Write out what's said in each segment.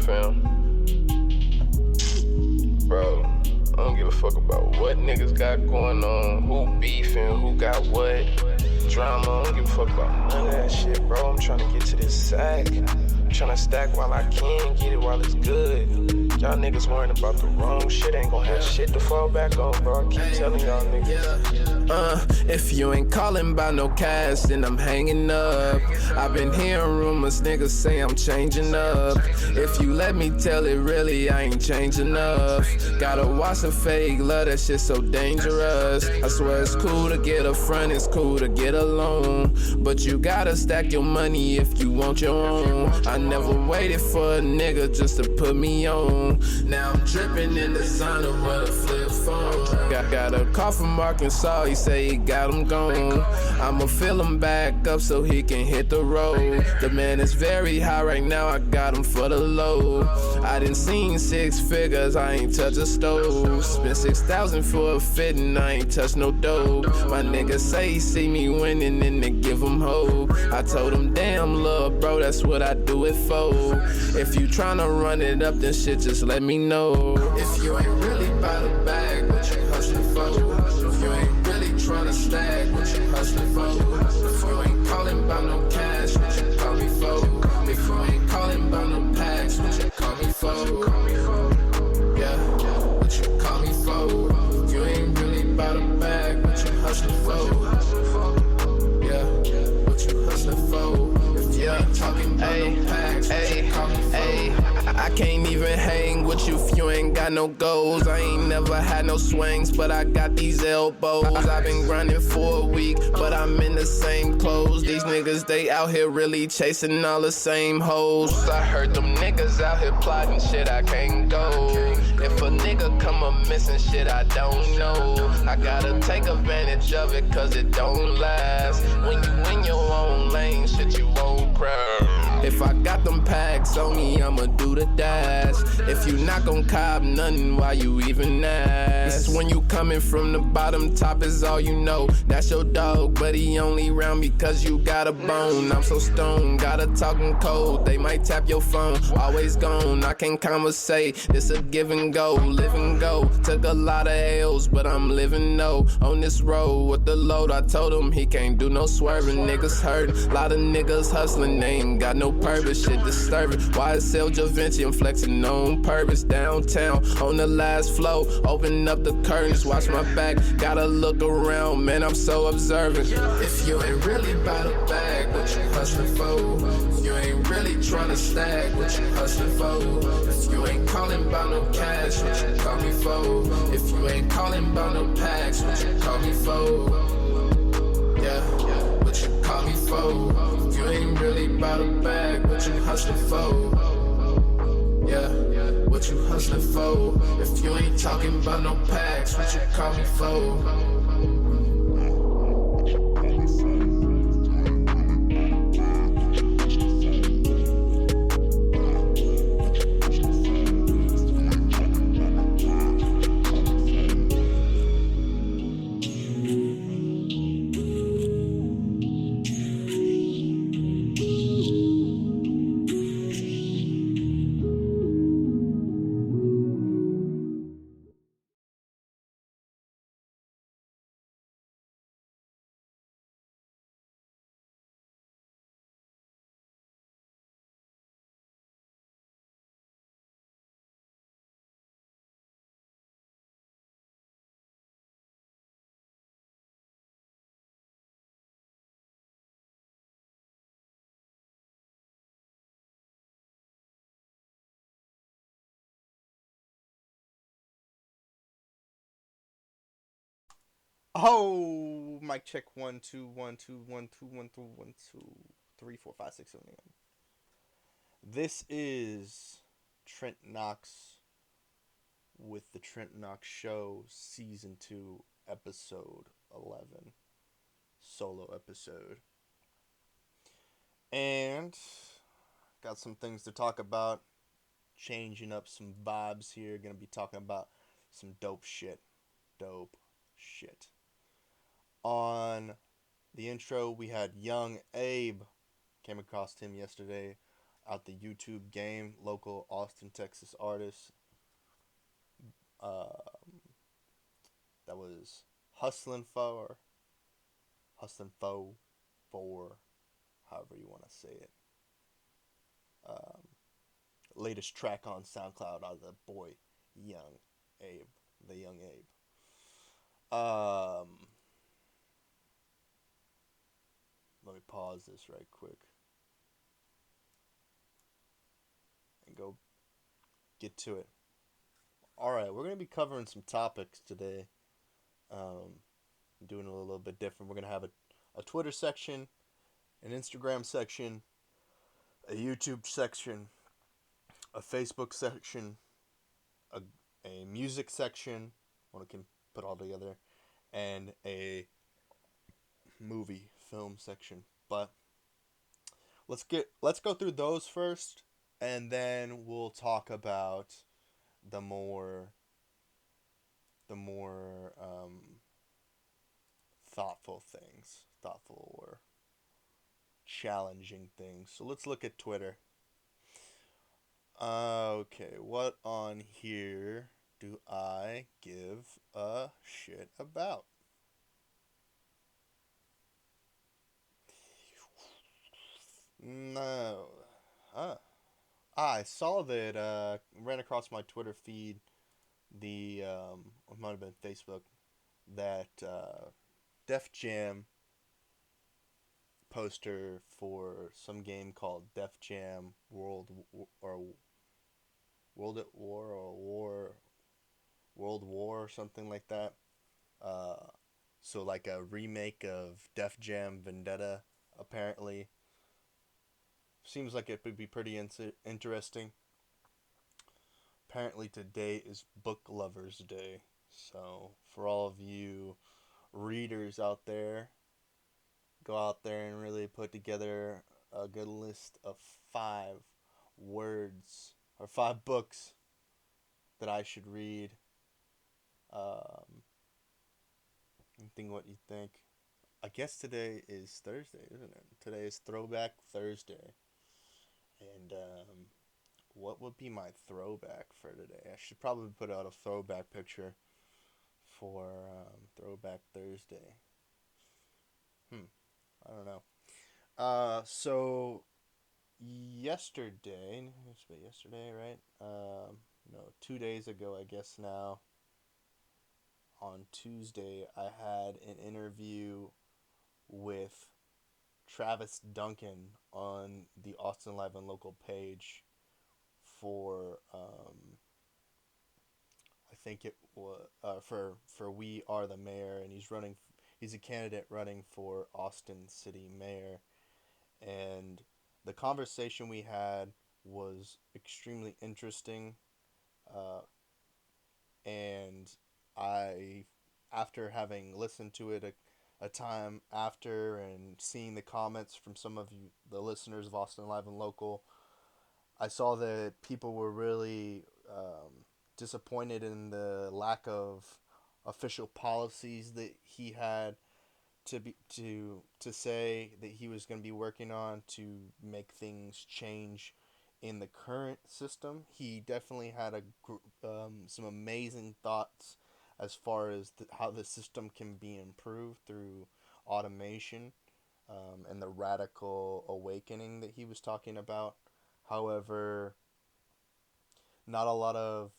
fam. Bro, I don't give a fuck about what niggas got going on, who beefing, who got what drama. I don't give a fuck about none of that shit, bro. I'm trying to get to this sack. I'm trying to stack while I can, get it while it's good. Y'all niggas worrying about the wrong shit, ain't gon' have shit to fall back on, bro. I keep telling y'all niggas. If you ain't calling by no cash, then I'm hanging up. I've been hearing rumors, niggas say I'm changing up. If you let me tell it, really, I ain't changing up. Gotta watch the fake love, that shit so dangerous. I swear it's cool to get a friend, it's cool to get a loan, but you gotta stack your money if you want your own. I never waited for a nigga just to put me on. Now I'm dripping in the sun of what a flip phone. Got a call from Arkansas, he say he got him gone. I'ma fill him back up so he can hit the road. The man is very high right now, I got him for the low. I done seen 6 figures, I ain't touch a stove. Spent 6,000 for a fit and I ain't touch no dough. My niggas say he see me winning and they give him hope. I told him, damn love bro, that's what I do it for. If you tryna run it up, then shit just let me know. If you ain't really by the bag, what you hustling for? If you ain't really tryna stack, what you hustling for? If you ain't calling by no cash, what you call me for? If you ain't calling by no packs, what you call me for? Yeah, what you call me for? If you ain't really by the bag, what you hustling for? Yeah, what you hustling for? If you ain't talking about no packs, what you call me for? I can't even hang with you if you ain't got no goals. I ain't never had no swings, but I got these elbows. I've been grinding for a week, but I'm in the same clothes. These niggas, they out here really chasing all the same hoes. I heard them niggas out here plotting shit, I can't go. If a nigga come up missing shit, I don't know. I gotta take advantage of it, cause it don't last. When you in your own lane, shit you won't cry. If I got them packs on me, I'ma do the dash. If you not gon' cop nothing, why you even ask? When you coming from the bottom, top is all you know. That's your dog, but he only round because you got a bone. I'm so stoned, got a talking cold. They might tap your phone, always gone. I can't conversate, this a give and go, live and go. Took a lot of L's, but I'm living no. On this road with the load, I told him he can't do no swerving. Niggas hurt, lot of niggas hustling, they ain't got no purpose, shit disturbing. YSL Javinci, I'm flexing on purpose. Downtown, on the last floor, open up the curtains, watch my back, gotta look around, man, I'm so observant. If you ain't really by the bag, what you hustling for? If you ain't really tryna stack, what you hustling for? If you ain't calling by no cash, what you call me for? If you ain't calling by no packs, what you call me for? Yeah, what you call me for? If you ain't really by the bag, what you hustling for? Yeah, what you hustling for? If you ain't talking about no packs, what you call me for? Oh, mic check 1 2 1 2 1 2 1 2 1 2 3 4 5 6 7 8. This is Trent Knox with the Trent Knox Show, Season 2, Episode 11, solo episode. And got some things to talk about, changing up some vibes here. Gonna be talking about some dope shit. Dope shit. On the intro, we had Young Abe. Came across him yesterday out the YouTube game, local Austin, Texas artist. Uh, that was Hustlin' For, Hustlin' For, however you want to say it. Um, Latest track on SoundCloud out of the boy Young Abe, the Young Abe. Let me pause this right quick and go get to it. All right, we're gonna be covering some topics today. Um, Doing a little bit different. We're gonna have a Twitter section, an Instagram section, a YouTube section, a Facebook section, a, a music section, one I can put all together, and a movie film section. But let's go through those first, and then we'll talk about the more thoughtful things, thoughtful or challenging things. So let's look at Twitter. Okay, what on here do I give a shit about? No. Huh. I saw that, ran across my Twitter feed, it might have been Facebook, that Def Jam poster for some game called Def Jam World at War or World War or something like that. Uh, so like a remake of Def Jam Vendetta, apparently. Seems like it would be pretty interesting. Apparently today is Book Lovers Day. So for all of you readers out there, go out there and really put together a good list of 5 words or 5 books that I should read. Think what you think. I guess today is Thursday, isn't it? Today is Throwback Thursday. And what would be my throwback for today? I should probably put out a throwback picture for Throwback Thursday. I don't know. So yesterday, it's been yesterday, right? No, 2 days ago, I guess now. On Tuesday, I had an interview with Travis Duncan on the Austin Live and Local page for I think it was for We Are the Mayor, and he's running. He's a candidate running for Austin City Mayor, and the conversation we had was extremely interesting. Uh, and I, after having listened to it a time after and seeing the comments from some of you, the listeners of Austin Live and Local, I saw that people were really disappointed in the lack of official policies that he had to say that he was going to be working on to make things change in the current system. He definitely had some amazing thoughts as far as how the system can be improved through automation, and the radical awakening that he was talking about. However, not a lot of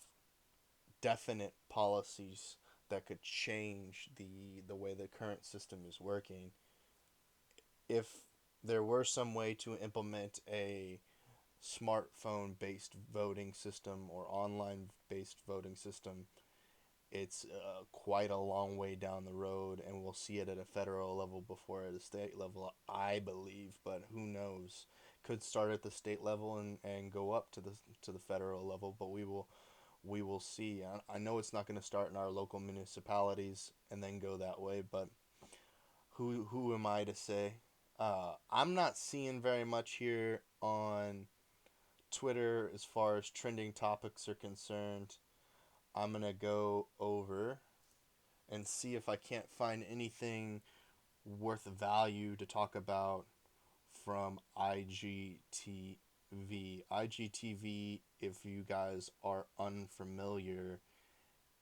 definite policies that could change the way the current system is working. If there were some way to implement a smartphone based voting system or online based voting system, it's quite a long way down the road, and we'll see it at a federal level before at a state level, I believe. But who knows? Could start at the state level and go up to the federal level, but we will see. I know it's not going to start in our local municipalities and then go that way, but who am I to say? I'm not seeing very much here on Twitter as far as trending topics are concerned. I'm going to go over and see if I can't find anything worth value to talk about from IGTV. IGTV, if you guys are unfamiliar,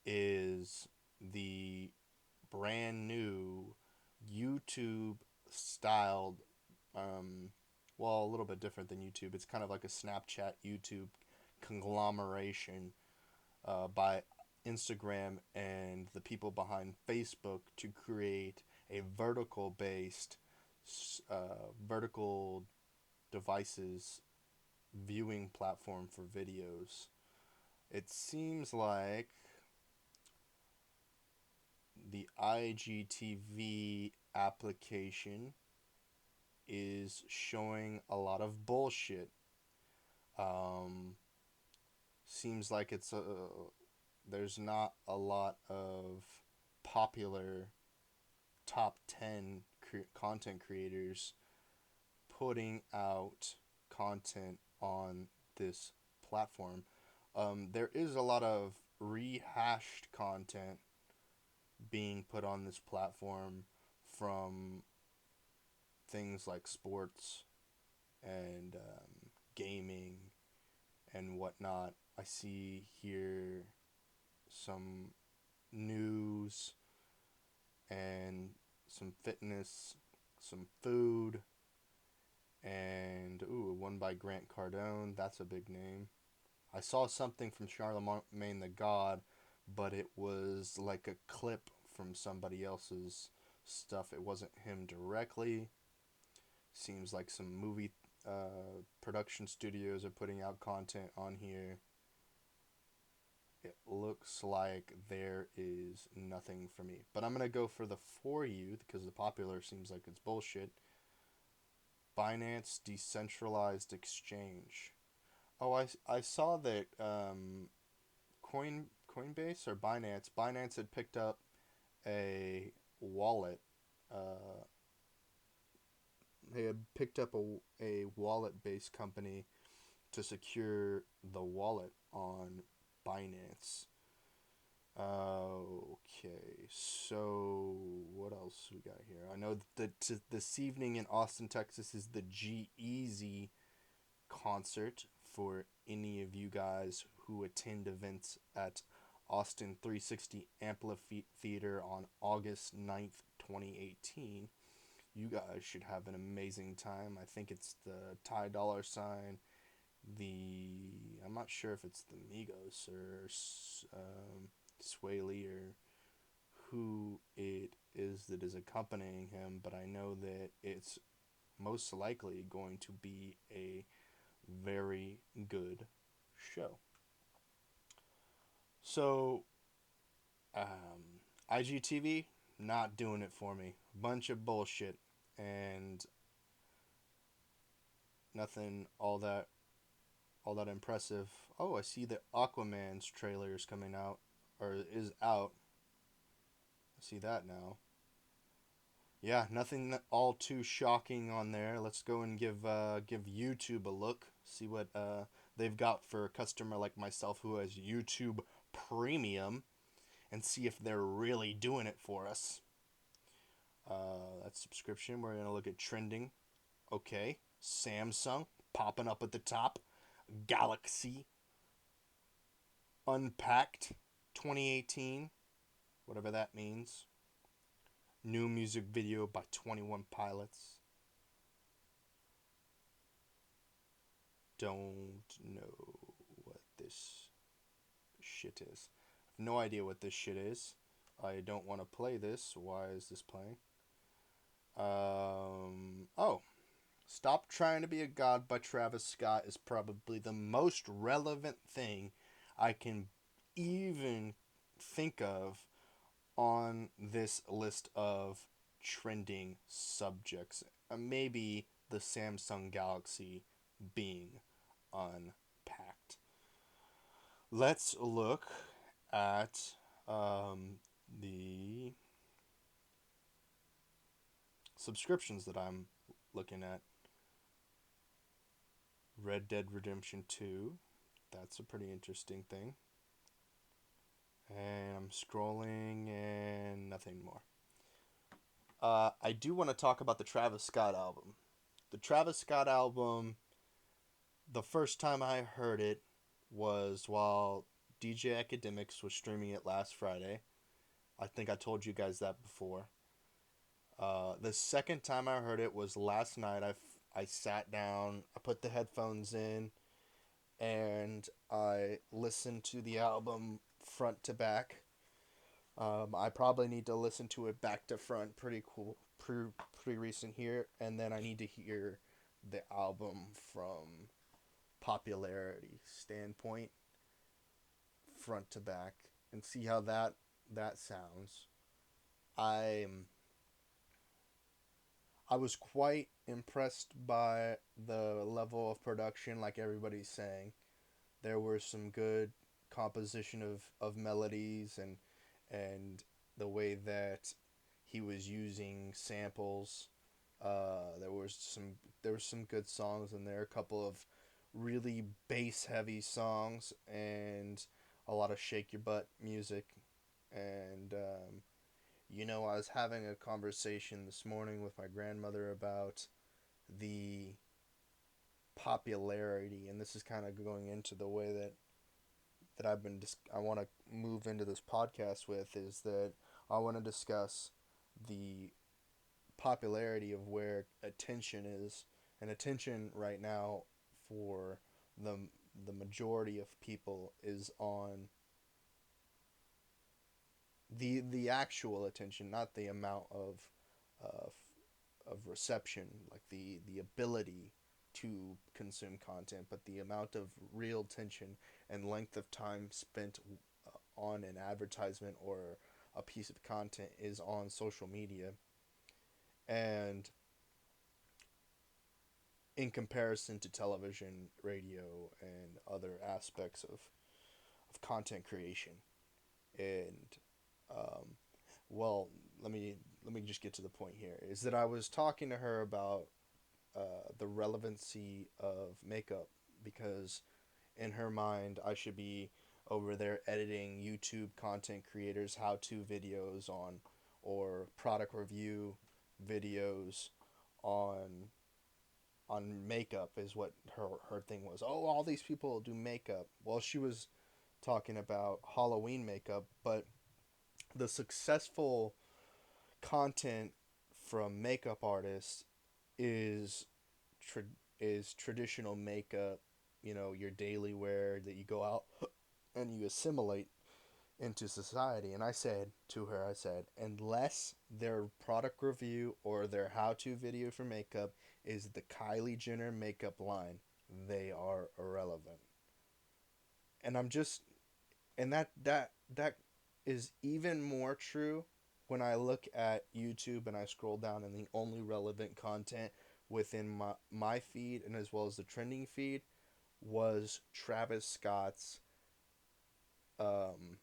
is the brand new YouTube styled, well, a little bit different than YouTube. It's kind of like a Snapchat YouTube conglomeration by Instagram and the people behind Facebook to create a vertical devices viewing platform for videos. It seems like the IGTV application is showing a lot of bullshit. Um, Seems like there's not a lot of popular top 10 content creators putting out content on this platform. There is a lot of rehashed content being put on this platform from things like sports and gaming and whatnot. I see here some news and some fitness, some food, and one by Grant Cardone. That's a big name. I saw something from Charlemagne the God, but it was like a clip from somebody else's stuff. It wasn't him directly. Seems like some movie production studios are putting out content on here. It looks like there is nothing for me. But I'm going to go for the for you because the popular seems like it's bullshit. Binance Decentralized Exchange. Oh, I saw that Coinbase or Binance had picked up a wallet. Uh, they had picked up a wallet based company to secure the wallet on Binance. Okay, so what else we got here? I know that this evening in Austin, Texas is the G-Eazy concert for any of you guys who attend events at Austin 360 Amphitheater on August 9th, 2018. You guys should have an amazing time. I think it's the Ty Dollar Sign, I'm not sure if it's the Migos or Sway Lee or who it is that is accompanying him, but I know that it's most likely going to be a very good show. So, IGTV, not doing it for me. Bunch of bullshit and nothing all that impressive. Oh, I see that Aquaman's trailer is coming out or is out. I see that now. Yeah, nothing all too shocking on there. Let's go and give YouTube a look. See what they've got for a customer like myself who has YouTube Premium, and see if they're really doing it for us. That's subscription. We're gonna look at trending. Okay, Samsung popping up at the top. Galaxy Unpacked 2018, whatever that means. New music video by 21 Pilots. Don't know what this shit is. I have no idea what this shit is. I don't want to play this. Why is this playing? Oh. Stop Trying to Be a God by Travis Scott is probably the most relevant thing I can even think of on this list of trending subjects. Maybe the Samsung Galaxy being unpacked. Let's look at the subscriptions that I'm looking at. Red Dead Redemption 2. That's a pretty interesting thing. And I'm scrolling and nothing more. I do want to talk about the Travis Scott album. The Travis Scott album The first time I heard it was while DJ Academics was streaming it last Friday. I think I told you guys that before. The second time I heard it was last night. I sat down, I put the headphones in, and I listened to the album front to back. I probably need to listen to it back to front. Pretty cool, pretty recent here, and then I need to hear the album from popularity standpoint, front to back, and see how that sounds. I'm I was quite impressed by the level of production, like everybody's saying. There were some good composition of melodies and the way that he was using samples. There was some good songs in there. A couple of really bass heavy songs and a lot of shake your butt music. And I was having a conversation this morning with my grandmother about the popularity, and this is kind of going into the way that I want to move into this podcast with is that I want to discuss the popularity of where attention is, and attention right now for the the majority of people is on the actual attention, not the amount uh, of reception, like the ability to consume content, but the amount of real attention and length of time spent on an advertisement or a piece of content is on social media. And in comparison to television, radio, and other aspects of content creation. And um, well, let me just get to the point here. Is that I was talking to her about the relevancy of makeup because in her mind I should be over there editing YouTube content creators how to videos on or product review videos on makeup is what her thing was. Oh, all these people do makeup. Well, she was talking about Halloween makeup, but the successful content from makeup artists is tra- is traditional makeup, your daily wear that you go out and you assimilate into society. And I said to her, I said, unless their product review or their how to video for makeup is the Kylie Jenner makeup line, they are irrelevant. And I'm just and that is even more true when I look at YouTube and I scroll down and the only relevant content within my feed and as well as the trending feed was Travis Scott's um,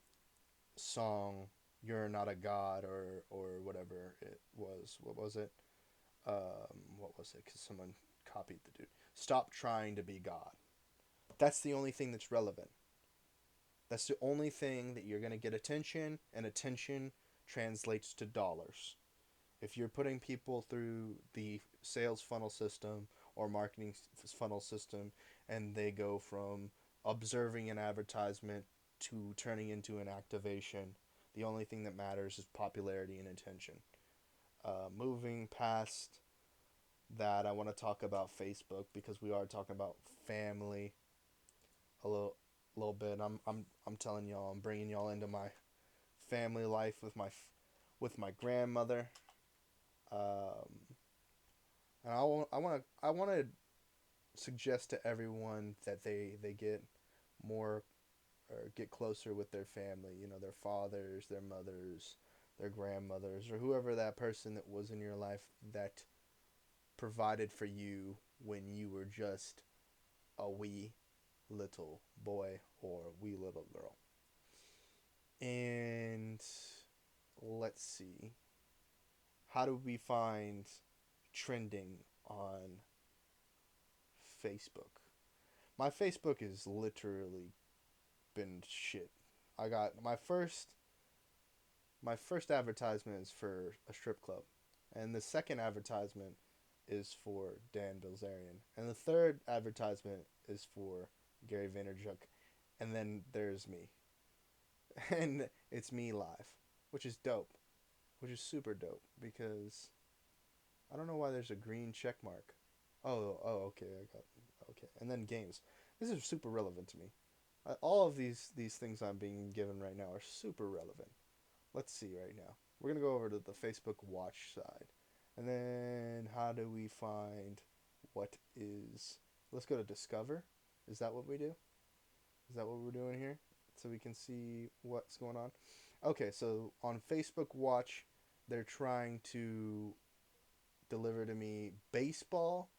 song "You're Not a God" or whatever it was. What was it? What was it? Because someone copied the dude. Stop trying to be God. That's the only thing that's relevant. That's the only thing that you're gonna get attention, and attention translates to dollars. If you're putting people through the sales funnel system or marketing funnel system and they go from observing an advertisement to turning into an activation, the only thing that matters is popularity and attention. Moving past that, I want to talk about Facebook because we are talking about family a little bit. I'm telling y'all, I'm bringing y'all into my family life with my grandmother. Um, and I want to suggest to everyone that they get more or get closer with their family, their fathers, their mothers, their grandmothers, or whoever that person that was in your life that provided for you when you were just a wee little boy or wee little girl. And let's see. How do we find trending on Facebook? My Facebook is literally been shit. I got my first advertisement is for a strip club, and the second advertisement is for Dan Bilzerian, and the third advertisement is for Gary Vaynerchuk, and then there's me, and it's me live, which is dope, which is super dope because I don't know why there's a green check mark. Okay, I got okay, and then games. This is super relevant to me. All of these things I'm being given right now are super relevant. Let's see right now. We're gonna go over to the Facebook Watch side, and then how do we find what is? Let's go to Discover. Is that what we do? Is that what we're doing here? So we can see what's going on. Okay, so on Facebook Watch, they're trying to deliver to me baseball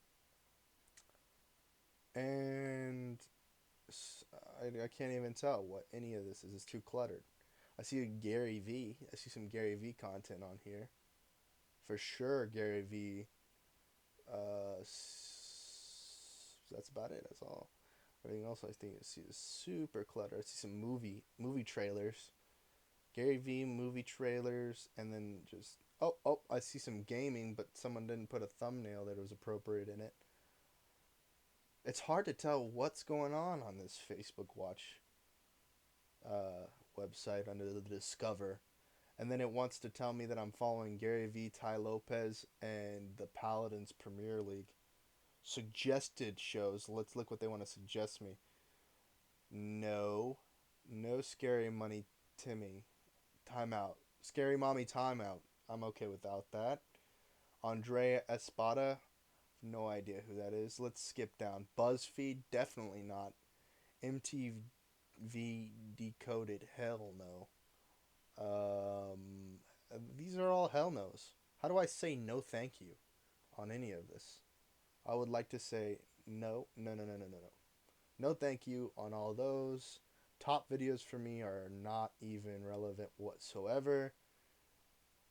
and I can't even tell what any of this is. It's too cluttered. I see a Gary V. I see some Gary V content on here. For sure, Gary V. That's about it. That's all. Everything else I think is super cluttered. I see some movie trailers. Gary V movie trailers, and then just I see some gaming, but someone didn't put a thumbnail that was appropriate in it. It's hard to tell what's going on this Facebook Watch website under the Discover. And then it wants to tell me that I'm following Gary V, Ty Lopez, and the Paladins Premier League. Suggested shows. Let's look what they want to suggest me. No. No Scary Money Timmy. Timeout. Scary Mommy Timeout. I'm okay without that. Andrea Espada. No idea who that is. Let's skip down. BuzzFeed. Definitely not. MTV Decoded. Hell no. These are all hell no's. How do I say no thank you on any of this? I would like to say no, no, no, no, no, no, no. No thank you on all those. Top videos for me are not even relevant whatsoever.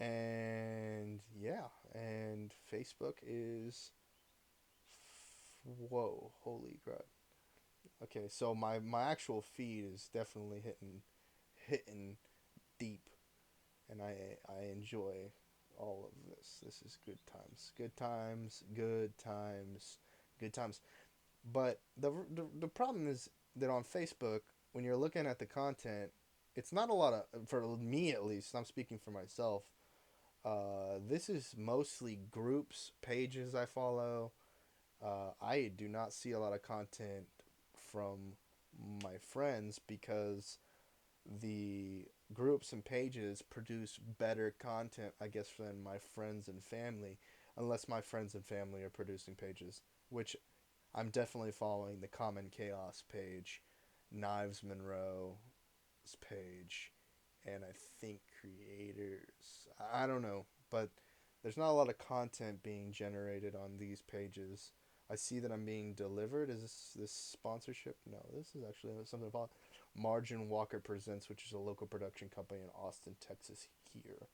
And yeah, and Facebook is whoa, holy crap. Okay, so my actual feed is definitely hitting deep, and I enjoy all of this. This is good times, good times, good times, good times. But the problem is that on Facebook, when you're looking at the content, it's not a lot of, for me at least, I'm speaking for myself. This is mostly groups, pages I follow. I do not see a lot of content from my friends because the groups and pages produce better content, I guess, than my friends and family, unless my friends and family are producing pages, which I'm definitely following the Common Chaos page, Knives Monroe's page, and I think creators. I don't know, but there's not a lot of content being generated on these pages. I see that I'm being delivered. Is this sponsorship? No, this is actually something about Margin Walker Presents, which is a local production company in Austin, Texas here.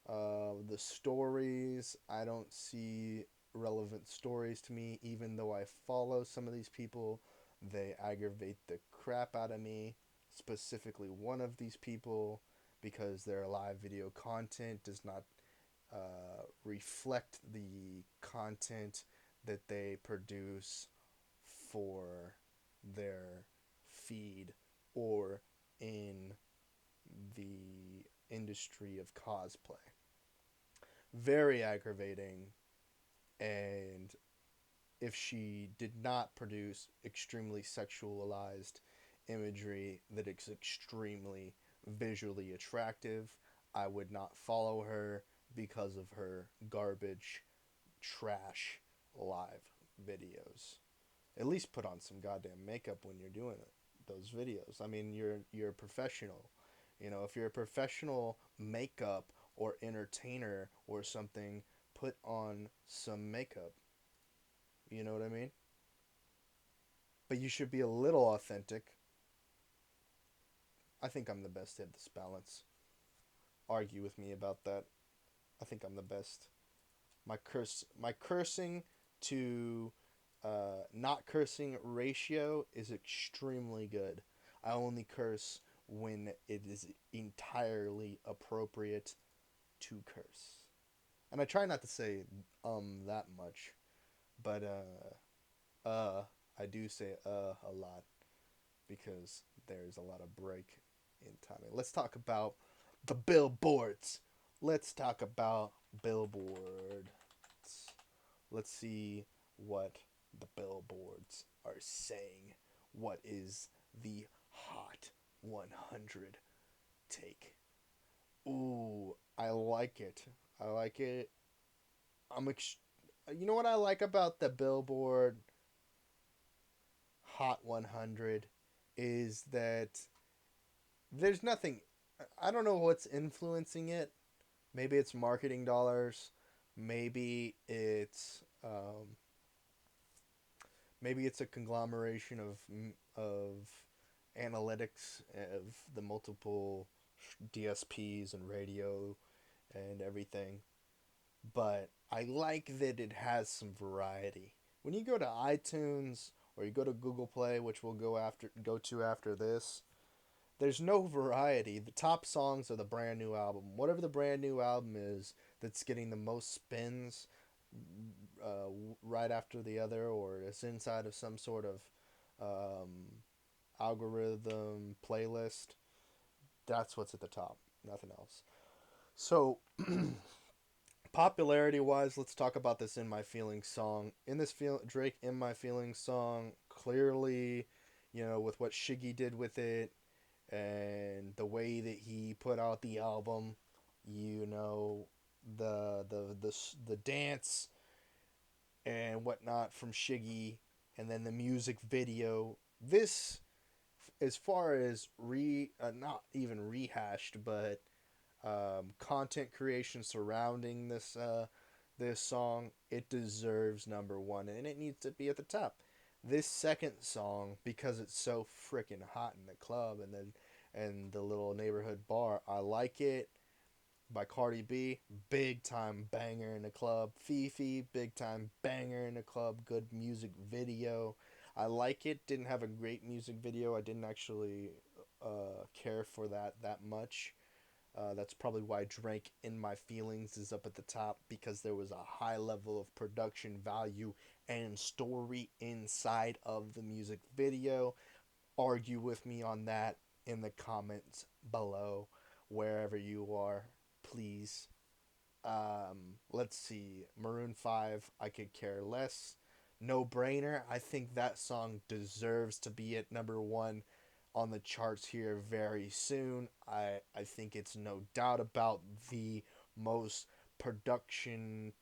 The stories, I don't see relevant stories to me, even though I follow some of these people. They aggravate the crap out of me, specifically one of these people, because their live video content does not reflect the content that they produce for their feed or in the industry of cosplay. Very aggravating. And if she did not produce extremely sexualized imagery that is extremely visually attractive, I would not follow her because of her garbage, trash live videos. At least put on some goddamn makeup when you're doing it, those videos. I mean, you're a professional. You know, if you're a professional makeup or entertainer or something, put on some makeup. You know what I mean? But you should be a little authentic. I think I'm the best at this balance. Argue with me about that. I think I'm the best. My cursing to not cursing ratio is extremely good. I only curse when it is entirely appropriate to curse. and I try not to say that much, but I do say a lot because there's a lot of break in timing. Let's talk about the billboards. Let's talk about billboards. Let's see what the billboards are saying. What is the Hot 100 take? Ooh, I like it. I like it. You know what I like about the Billboard Hot 100 is that there's nothing. I don't know what's influencing it. Maybe it's marketing dollars. Maybe it's maybe it's a conglomeration of analytics of the multiple DSPs and radio and everything. But I like that it has some variety. When you go to iTunes or you go to Google Play, which we'll go to after this, there's no variety. The top songs are the brand new album. Whatever the brand new album is that's getting the most spins right after the other, or it's inside of some sort of um, algorithm playlist, that's what's at the top. Nothing else. So, popularity wise, let's talk about this In My Feelings song. Drake In My Feelings song, clearly, with what Shiggy did with it and the way that he put out the album, you know, the dance and whatnot from Shiggy, and then the music video. This, as far as not even rehashed, but content creation surrounding this song, it deserves number one, and it needs to be at the top. This second song, because it's so freaking hot in the club and the little neighborhood bar, I like it. By Cardi B, big time banger in the club. Fifi, big time banger in the club. Good music video. I like it. Didn't have a great music video. I didn't actually care for that much. That's probably why Drake In My Feelings is up at the top, because there was a high level of production value and story inside of the music video. Argue with me on that in the comments below, wherever you are, please. Let's see. Maroon 5, I could care less. No Brainer, I think that song deserves to be at number one on the charts here very soon. I think it's no doubt about the most production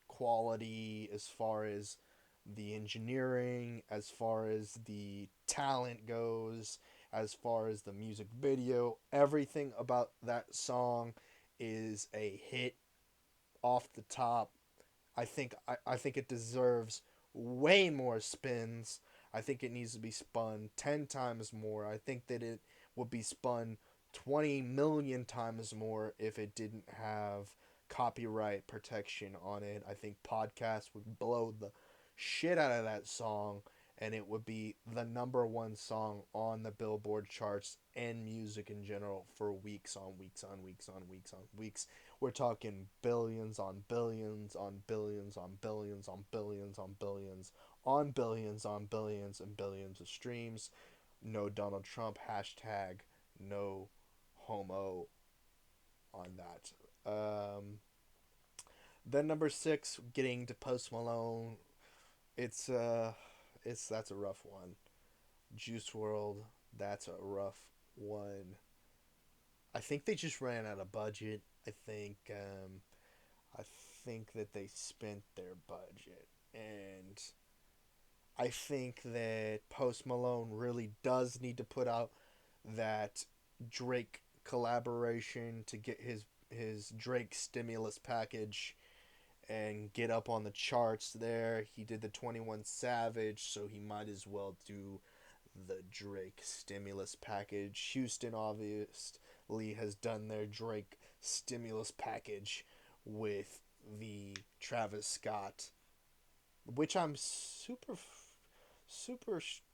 quality as far as the engineering, as far as the talent goes, as far as the music video. Everything about that song is a hit off the top. I think it deserves way more spins. I think it needs to be spun 10 times more. I think that it would be spun 20 million times more if it didn't have copyright protection on it. I think podcasts would blow the shit out of that song, and it would be the number one song on the Billboard charts and music in general for weeks on weeks on weeks on weeks on weeks. We're talking billions on billions on billions on billions on billions on billions on billions on billions and billions of streams. No Donald Trump hashtag, no homo on that. Then number six, getting to Post Malone. It's that's a rough one. Juice World, that's a rough one. I think they just ran out of budget. I think that they spent their budget, and I think that Post Malone really does need to put out that Drake collaboration to get his Drake stimulus package and get up on the charts there. He did the 21 Savage, so he might as well do the Drake stimulus package. Houston obviously has done their Drake stimulus package with the Travis Scott, which I'm super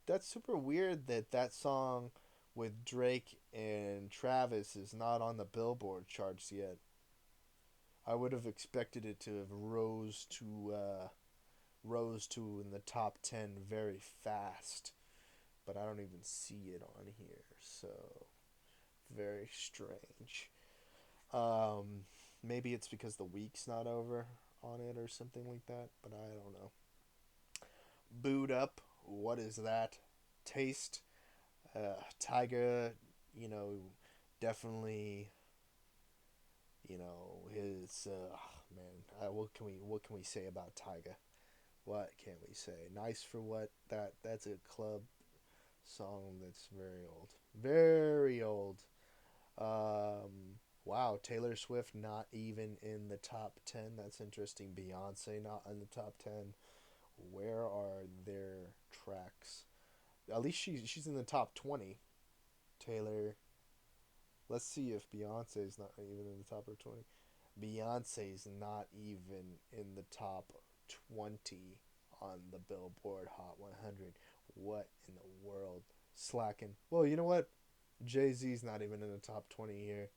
that's super weird that song with Drake and Travis is not on the Billboard charts yet. I would have expected it to have rose to in the top 10 very fast, but I don't even see it on here. So very strange. Um, Maybe it's because the week's not over on it or something like that, but I don't know. Booed up. What is that? Taste. Tiger. You know, definitely. His. Man, what can we say about Tiger? What can we say? Nice for what? That's a club song that's very old. Very old. Wow, Taylor Swift not even in the top 10. That's interesting. Beyonce not in the top 10. Where are their tracks? At least she's in the top 20. Taylor. Let's see if Beyonce's not even in the top of 20. Beyonce's not even in the top 20 on the Billboard Hot 100. What in the world? Slacking. Well, you know what? Jay-Z's not even in the top 20 here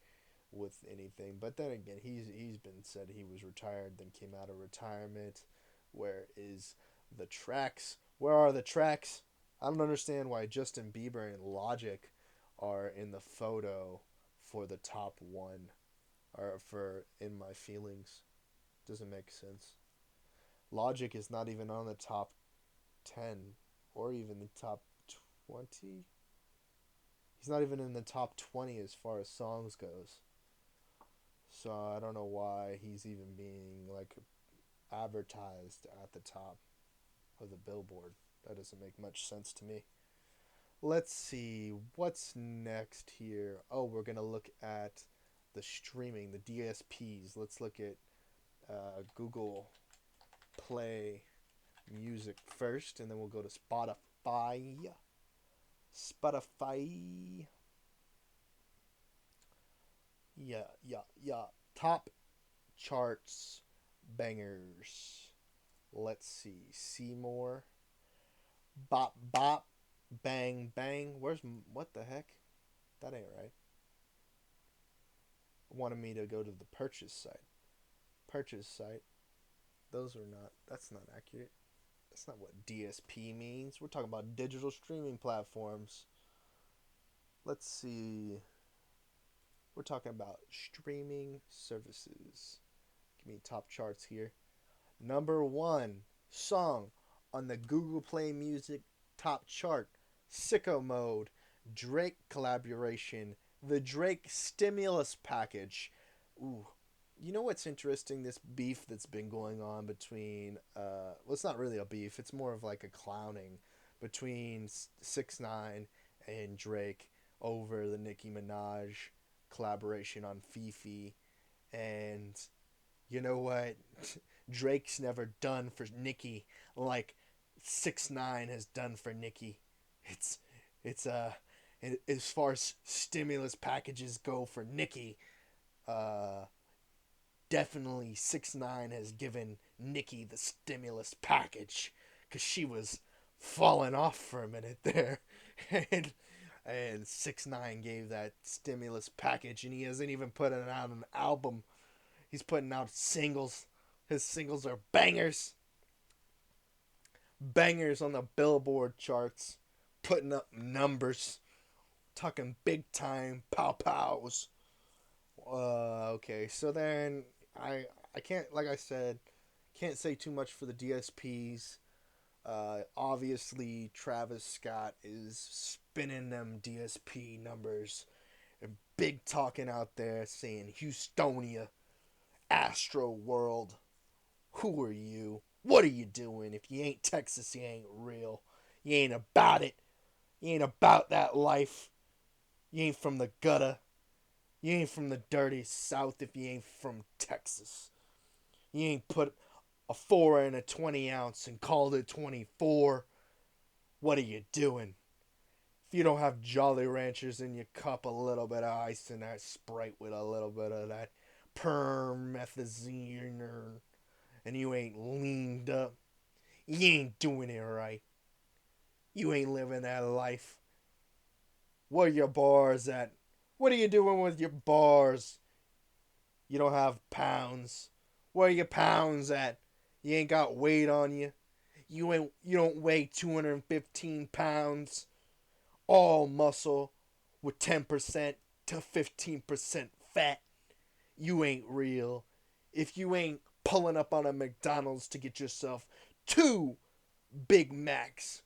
with anything. But then again, he's been said he was retired, then came out of retirement. Where is the tracks? Where are the tracks? I don't understand why Justin Bieber and Logic are in the photo for the top one or for In My Feelings. Doesn't make sense. Logic is not even on the top 10 or even the top 20. He's not even in the top 20 as far as songs goes. So I don't know why he's even being like advertised at the top of the Billboard. That doesn't make much sense to me. Let's see what's next here. Oh, we're gonna look at the streaming, the DSPs. Let's look at Google Play Music first, and then we'll go to Spotify. Spotify. Yeah. Top charts bangers. Let's see. Seymour. Bop bop. Bang bang. What the heck? That ain't right. Wanted me to go to the purchase site. Purchase site. Those are not. That's not accurate. That's not what DSP means. We're talking about digital streaming platforms. Let's see. We're talking about streaming services. Give me top charts here. Number one song on the Google Play Music top chart, Sicko Mode, Drake collaboration, the Drake stimulus package. Ooh, you know what's interesting? This beef that's been going on between, well, it's not really a beef. It's more of like a clowning between 6ix9ine and Drake over the Nicki Minaj collaboration on Fifi. And you know what? Drake's never done for Nicki like 6ix9ine has done for Nicki. It's it's as far as stimulus packages go for Nicki, uh definitely 6ix9ine has given Nicki the stimulus package cuz she was falling off for a minute there. and and 6ix9ine gave that stimulus package, and he hasn't even put out an album. He's putting out singles. His singles are bangers. Bangers on the Billboard charts. Putting up numbers. Talking big time pow pows. Okay, so then I can't, like I said, can't say too much for the DSPs. Obviously, Travis Scott is spinning them DSP numbers and big talking out there saying Houstonia, Astro World. Who are you? What are you doing? If you ain't Texas, you ain't real. You ain't about it. You ain't about that life. You ain't from the gutter. You ain't from the dirty South if you ain't from Texas. You ain't put a 4 in a 20 ounce and called it 24. What are you doing? If you don't have Jolly Ranchers in your cup, a little bit of ice and that Sprite with a little bit of that permethazine, and you ain't leaned up, you ain't doing it right. You ain't living that life. Where your bars at? What are you doing with your bars? You don't have pounds. Where are your pounds at? You ain't got weight on you. You don't weigh 215 pounds. All muscle with 10% to 15% fat. You ain't real. If you ain't pulling up on a McDonald's to get yourself two Big Macs,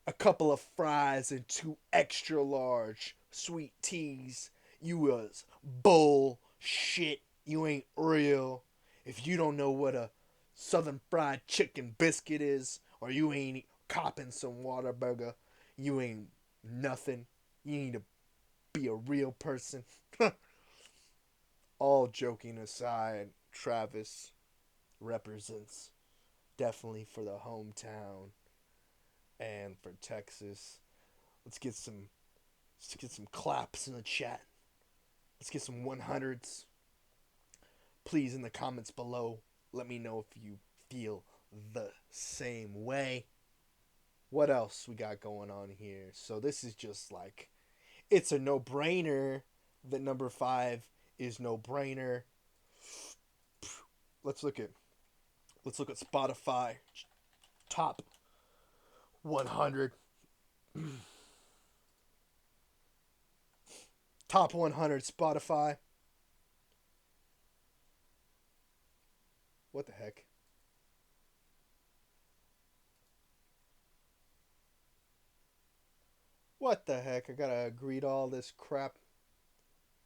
a couple of fries, and two extra large sweet teas, you was bullshit. You ain't real. If you don't know what a Southern Fried Chicken biscuit is, or you ain't copping some Whataburger, you ain't nothing. You need to be a real person. All joking aside, Travis represents definitely for the hometown and for Texas. Let's get some claps in the chat. Let's get some 100s. Please in the comments below, let me know if you feel the same way. What else we got going on here? So this is just like, it's a no-brainer that number 5 is no-brainer. Let's look at Spotify top 100. Top 100 Spotify. What the heck? What the heck? I gotta read all this crap.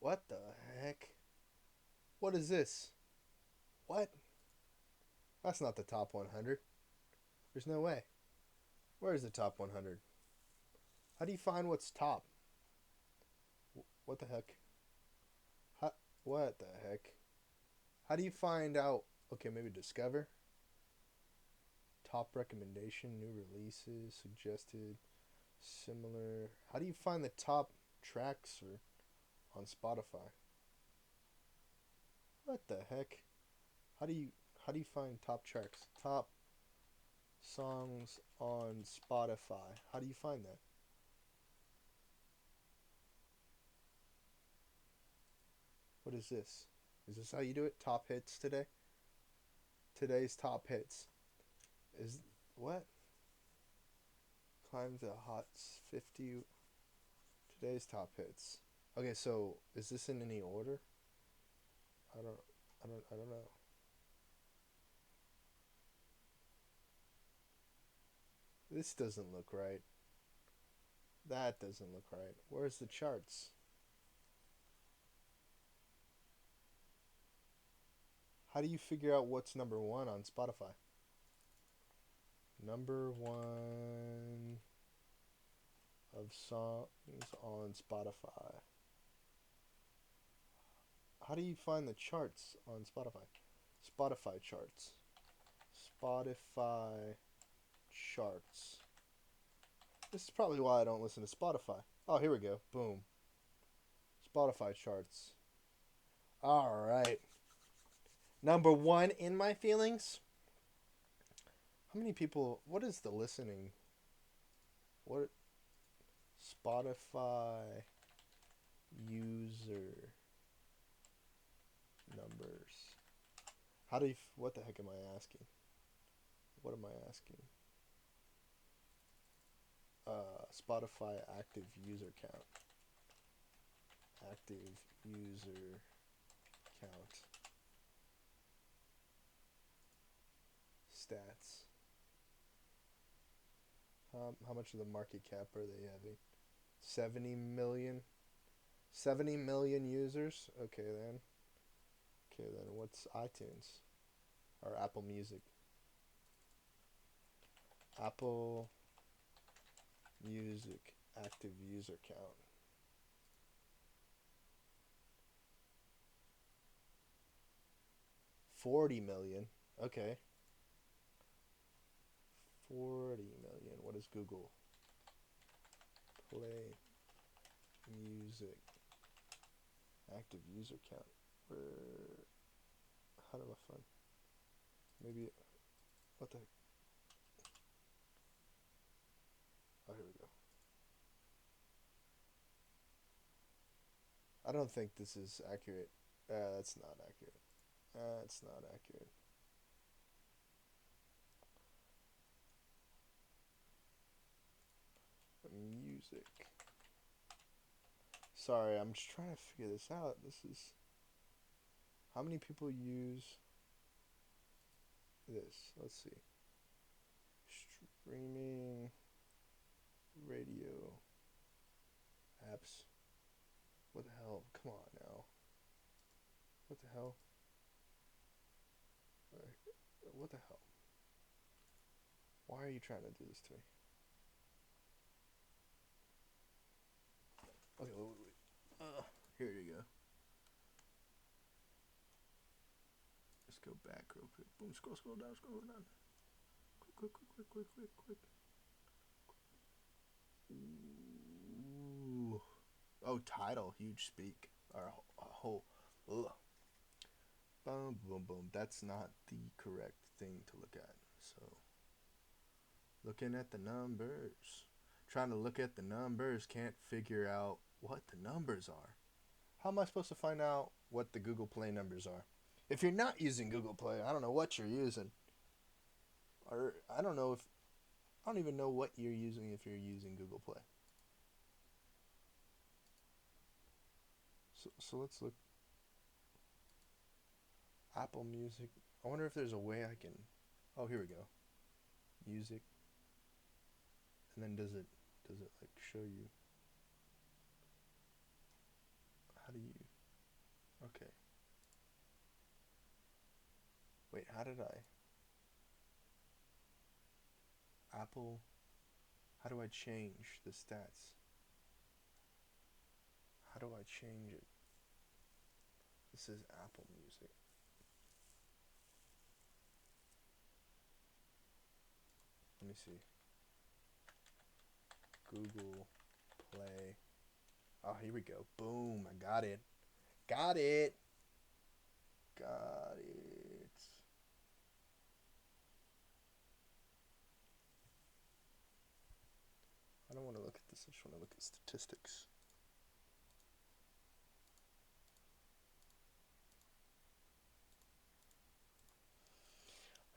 What the heck? What is this? What? That's not the top 100. There's no way. Where is the top 100? How do you find what's top? What the heck? How, what the heck? How do you find out? Okay, maybe discover. Top recommendation, new releases, suggested, similar. How do you find the top tracks or on Spotify? What the heck? How do you find top tracks? Top songs on Spotify. How do you find that? What is this? Is this how you do it? Top hits today? Today's top hits. Is what? Climb the hot 50. Today's top hits. Okay, so is this in any order? I don't know. This doesn't look right. That doesn't look right. Where's the charts? How do you figure out what's number 1 on Spotify? Number 1 of songs on Spotify. How do you find the charts on Spotify? Spotify charts. Spotify charts. This is probably why I don't listen to Spotify. Oh, here we go. Boom. Spotify charts. Alright. Number 1 in my feelings. How many people... What is the listening? What... Spotify user numbers. How do you... What the heck am I asking? What am I asking? Spotify active user count. Active user count. Stats. How much of the market cap are they having? 70 million? 70 million users? Okay then. Okay then, what's iTunes? Or Apple Music? Apple Music active user count. $40 million. Okay. 40 million. What is Google? Play music active user count. Where? How do I find? Maybe. What the heck? Oh, here we go. I don't think this is accurate. That's not accurate. That's not accurate. Music. Sorry, I'm just trying to figure this out. This is how many people use this. Let's see. Streaming radio apps. What the hell? Come on now. What the hell? What the hell? Why are you trying to do this to me? Okay, wait. Here you go. Let's go back real quick. Boom, scroll down. Quick. Ooh. Oh, title, huge speak. Or whole. Ugh. Boom. That's not the correct thing to look at. So, looking at the numbers. Trying to look at the numbers, can't figure out what the numbers are. How am I supposed to find out what the Google Play numbers are? If you're not using Google Play, I don't know what you're using. Or I don't even know what you're using if you're using Google Play. So let's look. Apple Music. I wonder if there's a way I can. Oh, here we go. Music. And then does it like show you? How do you? Okay. Wait, how did I? Apple. How do I change the stats? How do I change it? This is Apple Music. Let me see. Google Play. Oh, here we go. Boom, I got it. Got it. I don't want to look at this. I just want to look at statistics.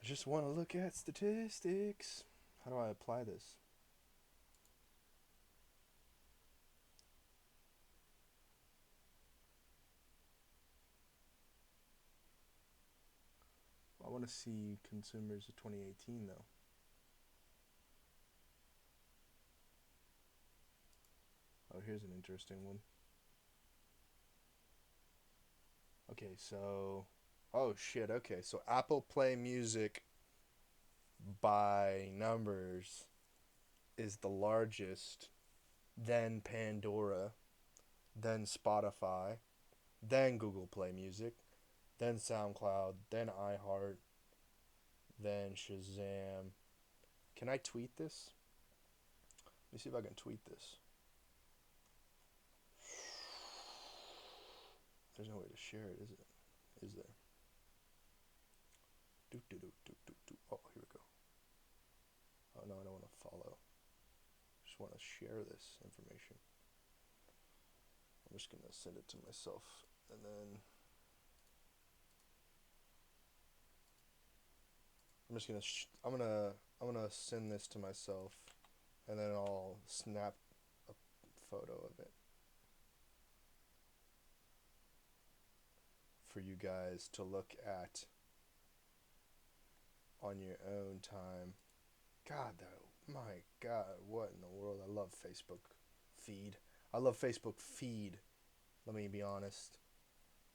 I just want to look at statistics. How do I apply this? I want to see consumers of 2018 though. Oh, here's an interesting one. Okay, so oh shit, okay. So Apple Play Music by numbers is the largest, then Pandora, then Spotify, then Google Play Music, then SoundCloud, then iHeart, then Shazam. Can I tweet this? Let me see if I can tweet this. There's no way to share it, is it? Is there? Oh, here we go. Oh no, I don't want to follow. I just want to share this information. I'm just gonna send it to myself, and then I'm gonna send this to myself, and then I'll snap a photo of it for you guys to look at on your own time. God, though, my God, what in the world? I love Facebook feed. Let me be honest.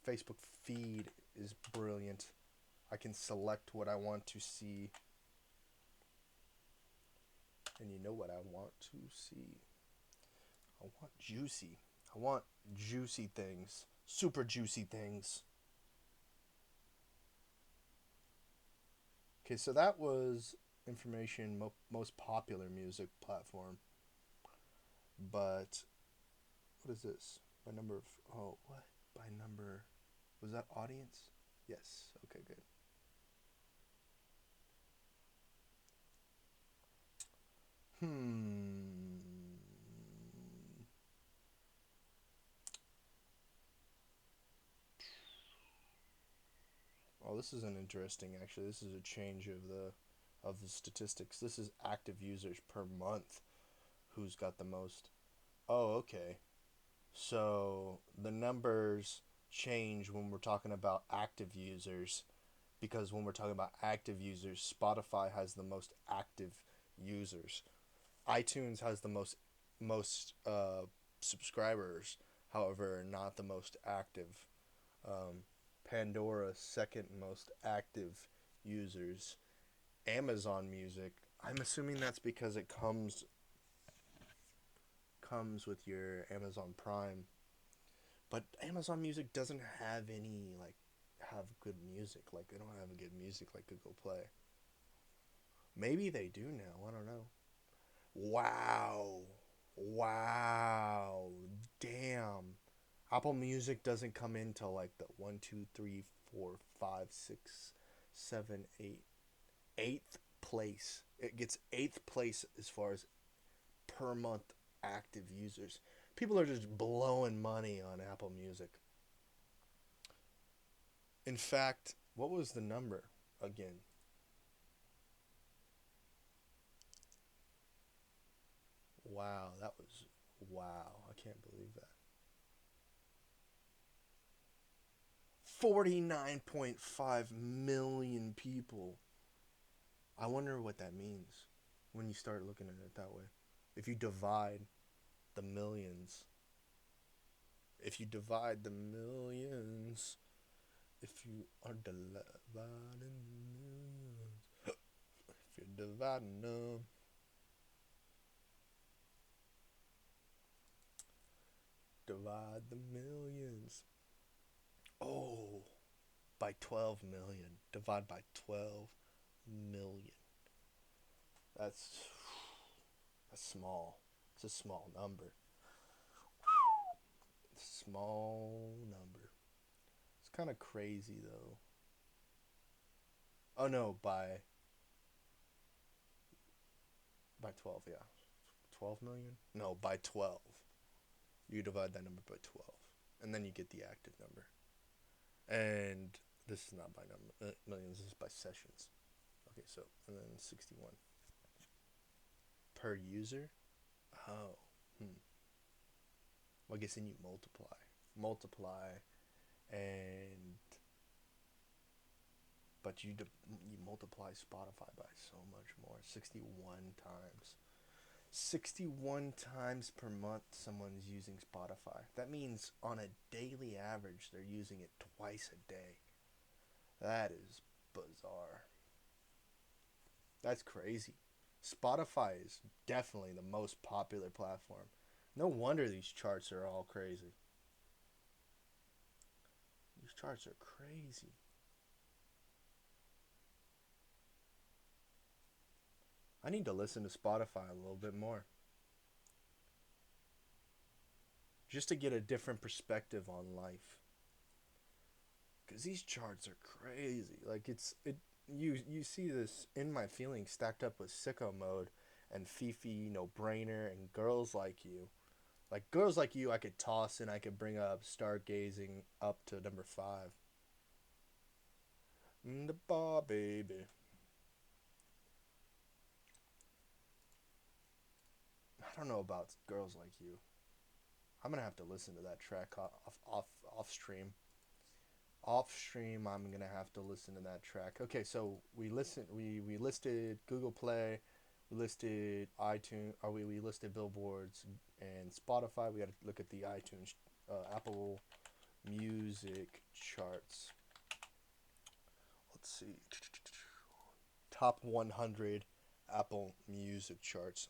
Facebook feed is brilliant. I can select what I want to see. And you know what I want to see? I want juicy. I want juicy things. Super juicy things. Okay, so that was information most popular music platform. But what is this? By number of what? By number, was that audience? Yes. Okay, good. Oh, this is an interesting. Actually, this is a change of the statistics. This is active users per month. Who's got the most? Oh, okay. So the numbers change when we're talking about active users, because when we're talking about active users, Spotify has the most active users. iTunes has the most subscribers, however, not the most active. Pandora second most active users. Amazon Music, I'm assuming that's because it comes with your Amazon Prime, but Amazon Music doesn't have any have good music. Like they don't have good music like Google Play. Maybe they do now. I don't know. Wow. Wow. Damn. Apple Music doesn't come into like the one, two, three, four, five, six, seven, eighth place. It gets eighth place as far as per month active users. People are just blowing money on Apple Music. In fact, what was the number again? Wow, that was wow. I can't believe that. 49.5 million people. I wonder what that means when you start looking at it that way. If you divide the millions, if you divide the millions, if you are dividing millions, if you're dividing them, divide the millions. Oh, by 12 million. Divide by 12 million. That's that's small. It's a small number. Small number. It's kind of crazy though. Oh no, by 12, yeah. 12 million? No, by 12. You divide that number by 12 and then you get the active number. And this is not by number millions, this is by sessions. Okay, so and then 61 per user. Oh. Hmm. Well, I guess then you multiply and but you multiply Spotify by so much more. 61 times. 61 times per month someone's using Spotify. That means on a daily average they're using it twice a day. That is bizarre. That's crazy. Spotify is definitely the most popular platform. No wonder these charts are all crazy. These charts are crazy. I need to listen to Spotify a little bit more just to get a different perspective on life. Cause these charts are crazy. Like you see this In My Feelings stacked up with Sicko Mode and Fifi, No Brainer, and Girls Like You. Like Girls Like You, I could toss and I could bring up Stargazing up to number 5. The bar, baby. I don't know about Girls Like You. I'm gonna have to listen to that track off stream. Off stream, I'm gonna have to listen to that track. Okay, so we listed Google Play, we listed iTunes, or we listed Billboards and Spotify. We got to look at the iTunes, Apple Music charts. Let's see, top 100 Apple Music charts.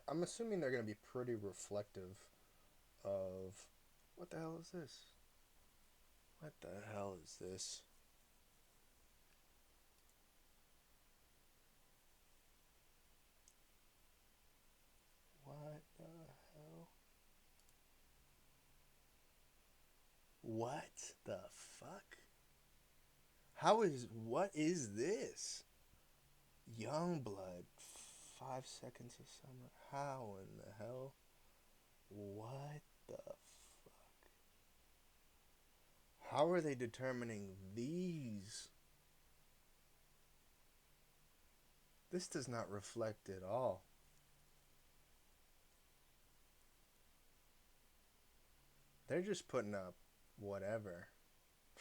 I'm assuming they're gonna be pretty reflective of what the hell is this? What the hell is this? What the hell? What the fuck? What is this? Youngblood, 5 seconds of summer. How in the hell? What the fuck? How are they determining these? This does not reflect at all. They're just putting up whatever.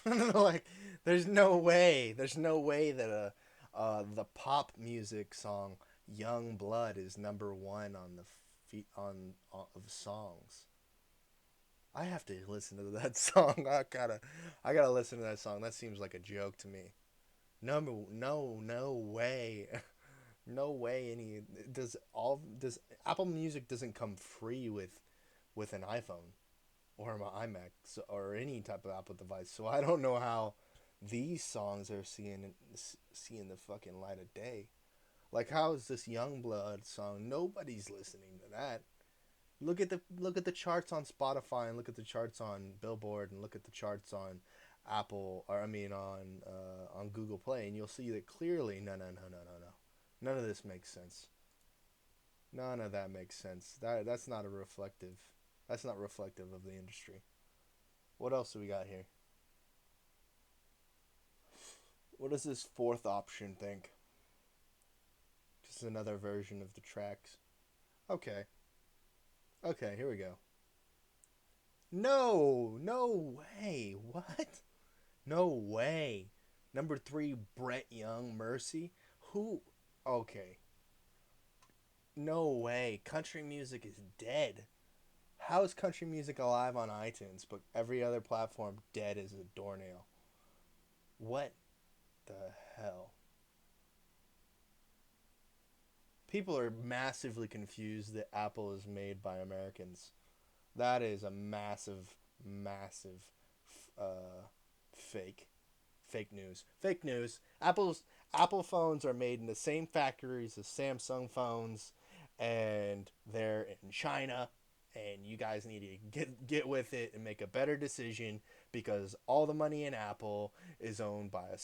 Like, there's no way. There's no way that the pop music song "Young Blood" is number one on the feet on of songs. I have to listen to that song. I gotta listen to that song. That seems like a joke to me. No, no way. No way. Does Apple Music doesn't come free with an iPhone or my iMac, or any type of Apple device. So I don't know how these songs are seeing the fucking light of day. Like, how is this Youngblood song? Nobody's listening to that. Look at the charts on Spotify, and look at the charts on Billboard, and look at the charts on Apple, or I mean on Google Play, and you'll see that clearly. No. None of this makes sense. None of that makes sense. That's not a reflective. That's not reflective of the industry. What else do we got here? What does this fourth option think? Just another version of the tracks. Okay. Okay, here we go. No way. What? No way. Number three, Brett Young, Mercy. Who? Okay. No way. Country music is dead. How is country music alive on iTunes, but every other platform dead as a doornail? What the hell? People are massively confused that Apple is made by Americans. That is a massive uh, fake. Fake news. Fake news. Apple phones are made in the same factories as Samsung phones, and they're in China. And you guys need to get with it and make a better decision, because all the money in Apple is owned by a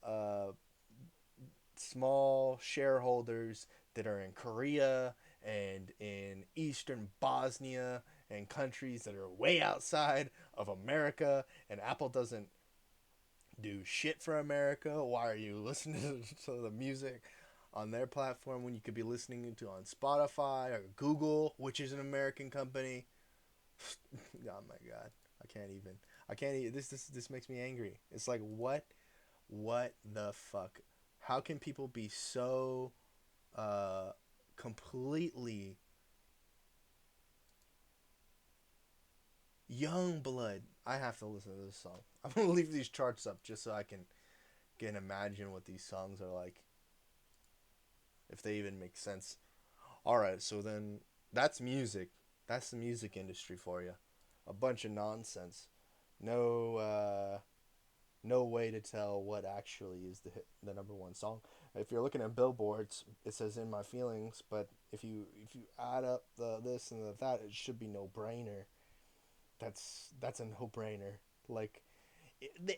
uh, small shareholders that are in Korea and in Eastern Bosnia and countries that are way outside of America. And Apple doesn't do shit for America. Why are you listening to the music on their platform when you could be listening to on Spotify or Google, which is an American company? Oh my god, I can't even. I can't even. This makes me angry. It's like, what the fuck? How can people be so uh completely young blood? I have to listen to this song. I'm gonna leave these charts up just so I can imagine what these songs are like, if they even make sense. All right, so then that's music. That's the music industry for you. A bunch of nonsense. No, no way to tell what actually is the number one song. If you're looking at billboards, it says "In My Feelings," but if you add up the this and the that, it should be no brainer. That's a no brainer. Like,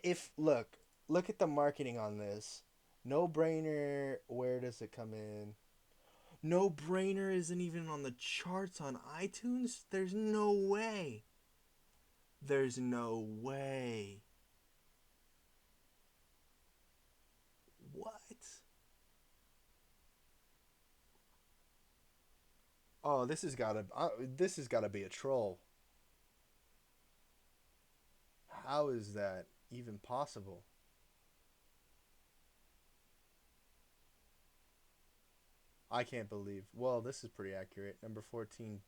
if look at the marketing on this. No brainer. Where does it come in? No brainer isn't even on the charts on iTunes. There's no way. There's no way. What? Oh, this has gotta be a troll. How is that even possible? I can't believe. Well, this is pretty accurate. Number 14,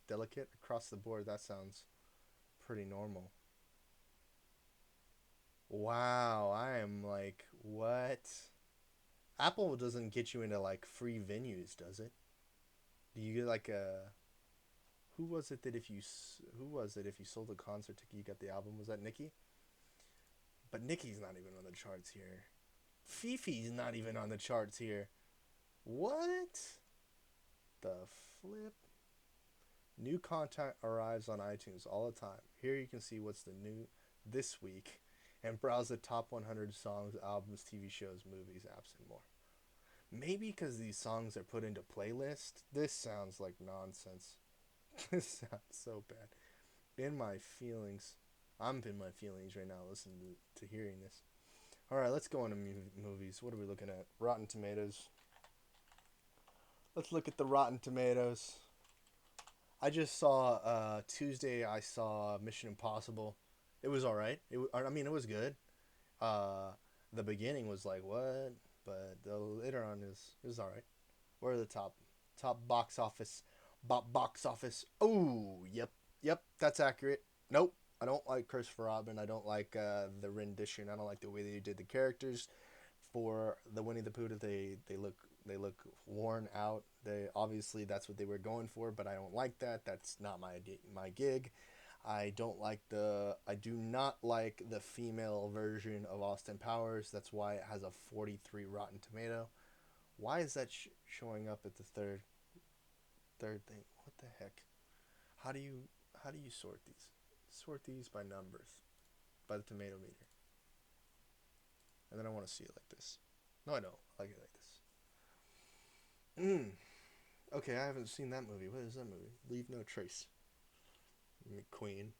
delicate across the board. That sounds pretty normal. Wow, I am like, what? Apple doesn't get you into like free venues, does it? Do you get like a who was it that if you who was it if you sold a concert ticket you got the album? Was that Nicki? But Nicki's not even on the charts here. Fifi's not even on the charts here. What the flip? New content arrives on iTunes all the time. Here you can see what's the new this week and browse the top 100 songs, albums, TV shows, movies, apps, and more. Maybe because these songs are put into playlists, this sounds like nonsense. This sounds so bad. In my feelings. I'm in my feelings right now listening to hearing this. All right, let's go into movies. What are we looking at? Rotten Tomatoes. Let's look at the Rotten Tomatoes. I just saw Tuesday. I saw Mission Impossible. It was all right. I mean, it was good. Uh, the beginning was like what, but the later on is all right. Where are the top box office? Box office. Oh, yep, that's accurate. Nope, I don't like Christopher Robin. I don't like the rendition. I don't like the way they did the characters for the Winnie the Pooh. They look worn out. They obviously that's what they were going for, but I don't like that. That's not my gig. I do not like the female version of Austin Powers. That's why it has a 43 Rotten Tomato. Why is that showing up at the third thing? What the heck? How do you sort these? Sort these by numbers, by the tomato meter. And then I want to see it like this. No, I don't. I like it like this. Okay, I haven't seen that movie. What is that movie? Leave No Trace. McQueen.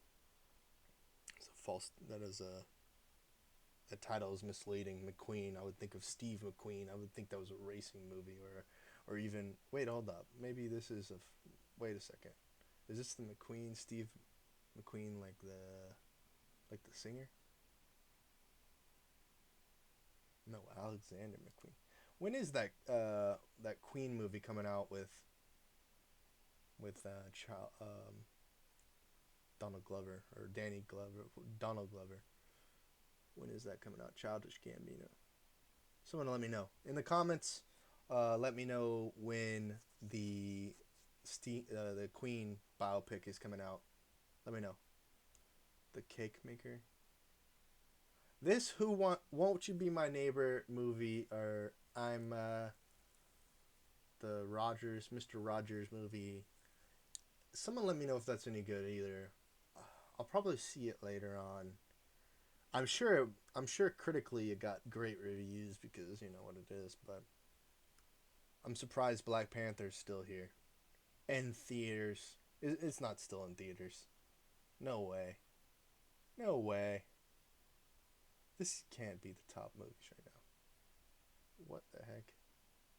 It's a false. That is a. The title is misleading. McQueen. I would think of Steve McQueen. I would think that was a racing movie, or even. Wait, hold up. Maybe this is a. Wait a second. Is this the McQueen? Steve McQueen, like the singer? No, Alexander McQueen. When is that Queen movie coming out with Donald Glover or Danny Glover, Donald Glover? When is that coming out? Childish Gambino. Someone let me know in the comments. Let me know when the Queen biopic is coming out. Let me know. The Cake Maker. This Won't You Be My Neighbor movie, or I'm the Mr. Rogers movie. Someone let me know if that's any good either. I'll probably see it later on. I'm sure critically it got great reviews because you know what it is, but I'm surprised Black Panther's still here. In theaters. It's not still in theaters. No way. No way. This can't be the top movies right now. What the heck?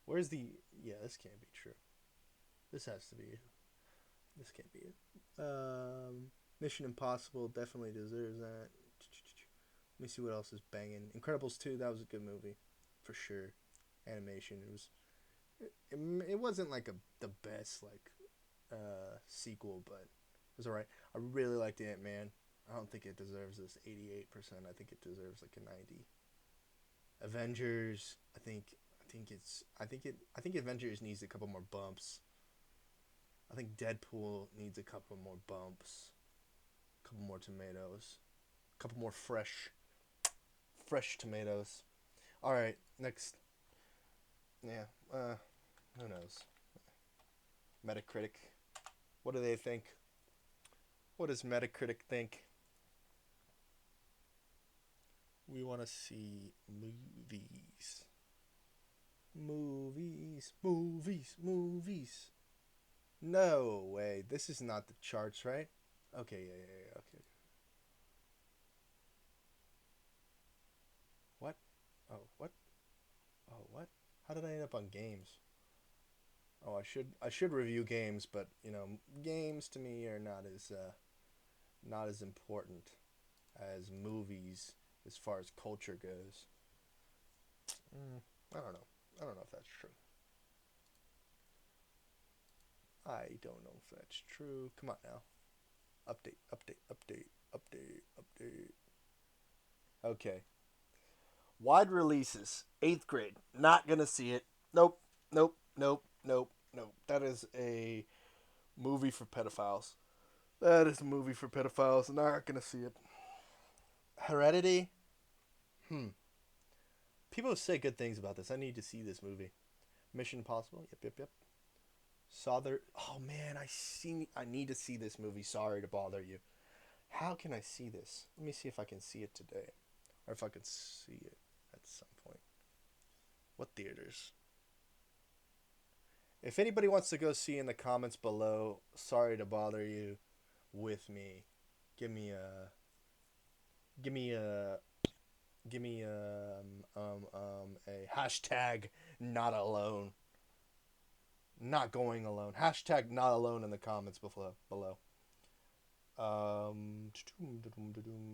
Where's the... Yeah, this can't be true. This has to be... This can't be it. Mission Impossible definitely deserves that. Let me see what else is banging. Incredibles 2, that was a good movie. For sure. Animation. It wasn't like the best sequel, but it was alright. I really liked Ant-Man. I don't think it deserves this 88%. I think it deserves like a 90. Avengers, I think Avengers needs a couple more bumps. I think Deadpool needs a couple more bumps. A couple more tomatoes. A couple more fresh tomatoes. All right, next. Yeah, who knows? Metacritic. What do they think? What does Metacritic think? We want to see movies. Movies. No way. This is not the charts, right? Okay, yeah. Okay. What? Oh, what? Oh, what? How did I end up on games? Oh, I should review games, but you know, games to me are not as important as movies as far as culture goes. I don't know. I don't know if that's true. I don't know if that's true. Come on now. Update. Okay. Wide releases. 8th grade. Not gonna see it. Nope. That is a movie for pedophiles. That is a movie for pedophiles. Not gonna see it. Heredity. People say good things about this. I need to see this movie. Mission Impossible. Yep. Oh man, I need to see this movie. Sorry to bother you. How can I see this? Let me see if I can see it today, or if I can see it at some point. What theaters? If anybody wants to go see in the comments below, sorry to bother you with me. Give me a Give me a hashtag not alone. Not going alone. Hashtag not alone in the comments below.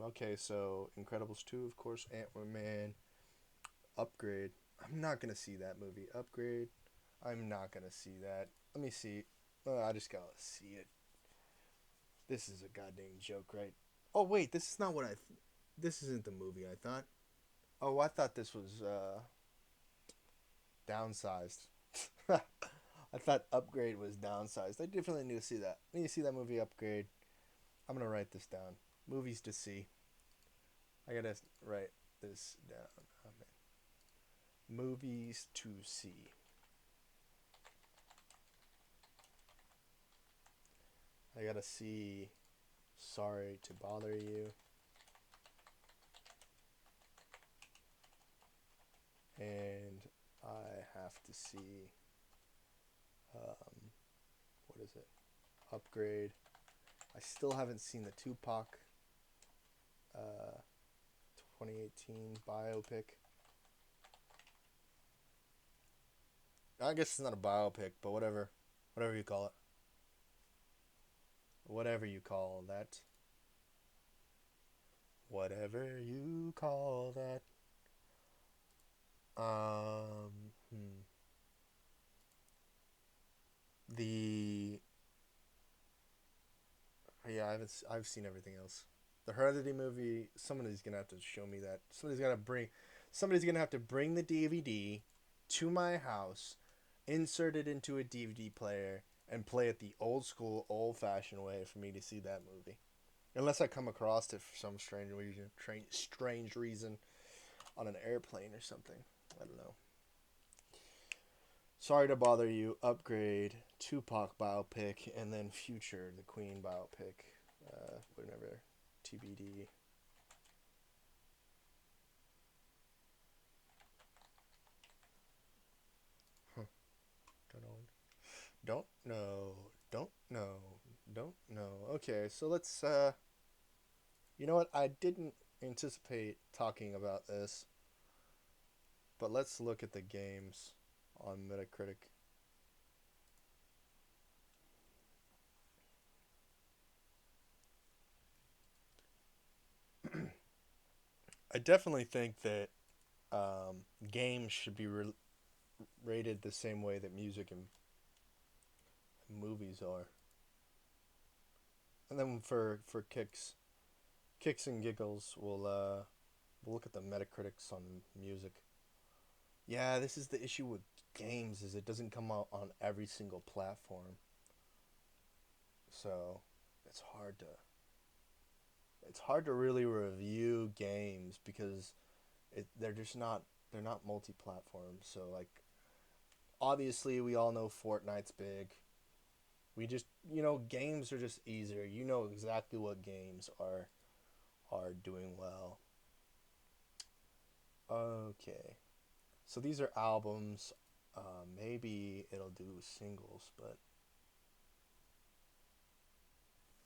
Okay, so Incredibles 2, of course, Ant-Man, Upgrade. I'm not gonna see that movie. Upgrade. I'm not gonna see that. Let me see. I just gotta see it. This is a goddamn joke, right? Oh wait, this is not what I. This isn't the movie I thought. Oh, I thought this was downsized. I thought Upgrade was downsized. I definitely need to see that. I need to see that movie Upgrade. I'm gonna write this down. Movies to see. I gotta write this down. Oh, man. Movies to see. I gotta see. Sorry to bother you. And I have to see. What is it? Upgrade. I still haven't seen the Tupac uh, 2018 biopic. I guess it's not a biopic, but whatever. Whatever you call it. Whatever you call that. Whatever you call that. Um, hmm. The yeah, I've seen everything else. The Heredity movie. Somebody's gonna have to show me that. Somebody's gonna have to bring the DVD to my house, insert it into a DVD player, and play it the old school, old fashioned way for me to see that movie. Unless I come across it for some strange reason on an airplane or something. I don't know. Sorry to bother you. Upgrade, Tupac biopic, and then Future, the Queen biopic. Whatever. TBD. Huh. Don't know. Don't know. Don't know. Don't know. Okay, so let's. You know what? I didn't anticipate talking about this, but let's look at the games on Metacritic. I definitely think that games should be rated the same way that music and movies are. And then for kicks and giggles, we'll look at the Metacritics on music. Yeah, this is the issue with games is it doesn't come out on every single platform. So, it's hard to it's hard to really review games because they're not multi-platform. So like obviously we all know Fortnite's big. We just games are just easier. You know exactly what games are doing well. Okay. So these are albums. Maybe it'll do singles, but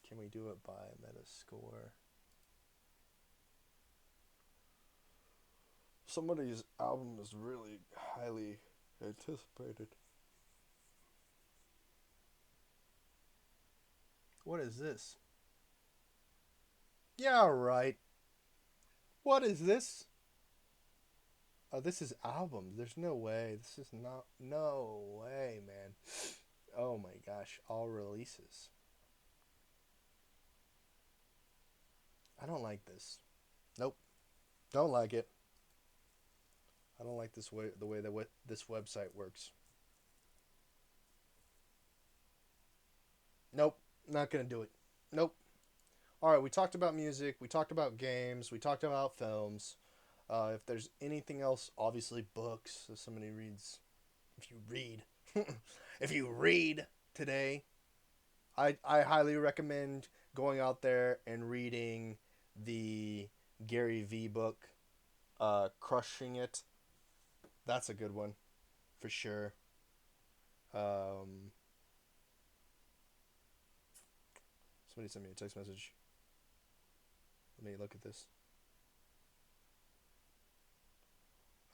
can we do it by Metascore? Somebody's album is really highly anticipated. What is this? Yeah, right. What is this? Oh, this is albums. There's no way. This is not. No way, man. Oh my gosh. All releases. I don't like this. Nope. Don't like it. I don't like this way. The way that this website works. Nope. Not gonna do it. Nope. All right. We talked about music. We talked about games. We talked about films. If there's anything else, obviously books. If somebody reads, if you read, if you read today, I highly recommend going out there and reading the Gary V book, Crushing It. That's a good one for sure. Um, Somebody sent me a text message. Let me look at this.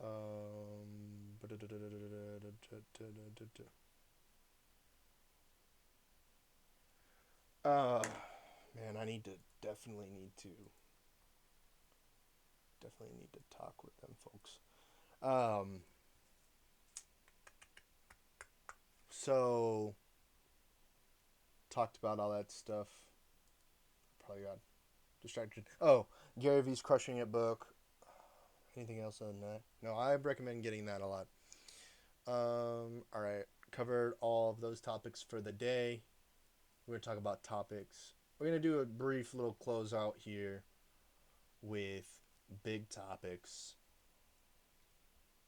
Um, uh, man, I need to definitely need to talk with them folks. Um, so talked about all that stuff. Probably got distracted. Oh, Gary V's Crushing It book. Anything else on that? No, I recommend getting that a lot. All right, covered all of those topics for the day. We're gonna talk about topics. We're gonna do a brief little closeout here with big topics.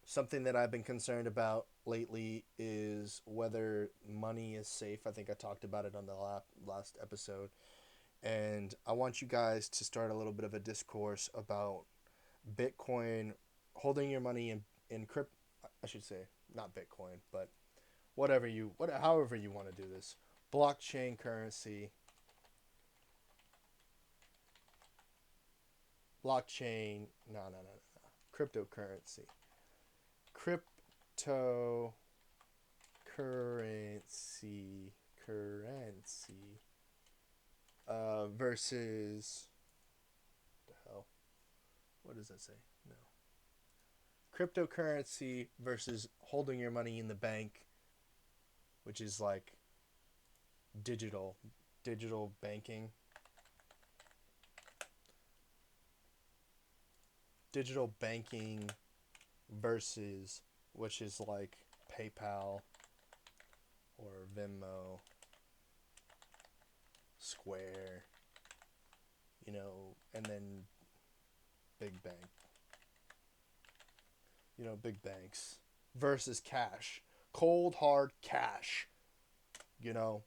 Something that I've been concerned about lately is whether money is safe. I think I talked about it on the last episode. And I want you guys to start a little bit of a discourse about Bitcoin, holding your money in crypto. I should say, not Bitcoin, but however you want to do this. Blockchain currency, cryptocurrency. Cryptocurrency, currency, versus, the hell, what does that say? No. Cryptocurrency versus holding your money in the bank, which is like digital, digital banking, digital banking versus, which is like PayPal or Venmo, Square, and then big bank, big banks versus cash, cold hard cash, you know.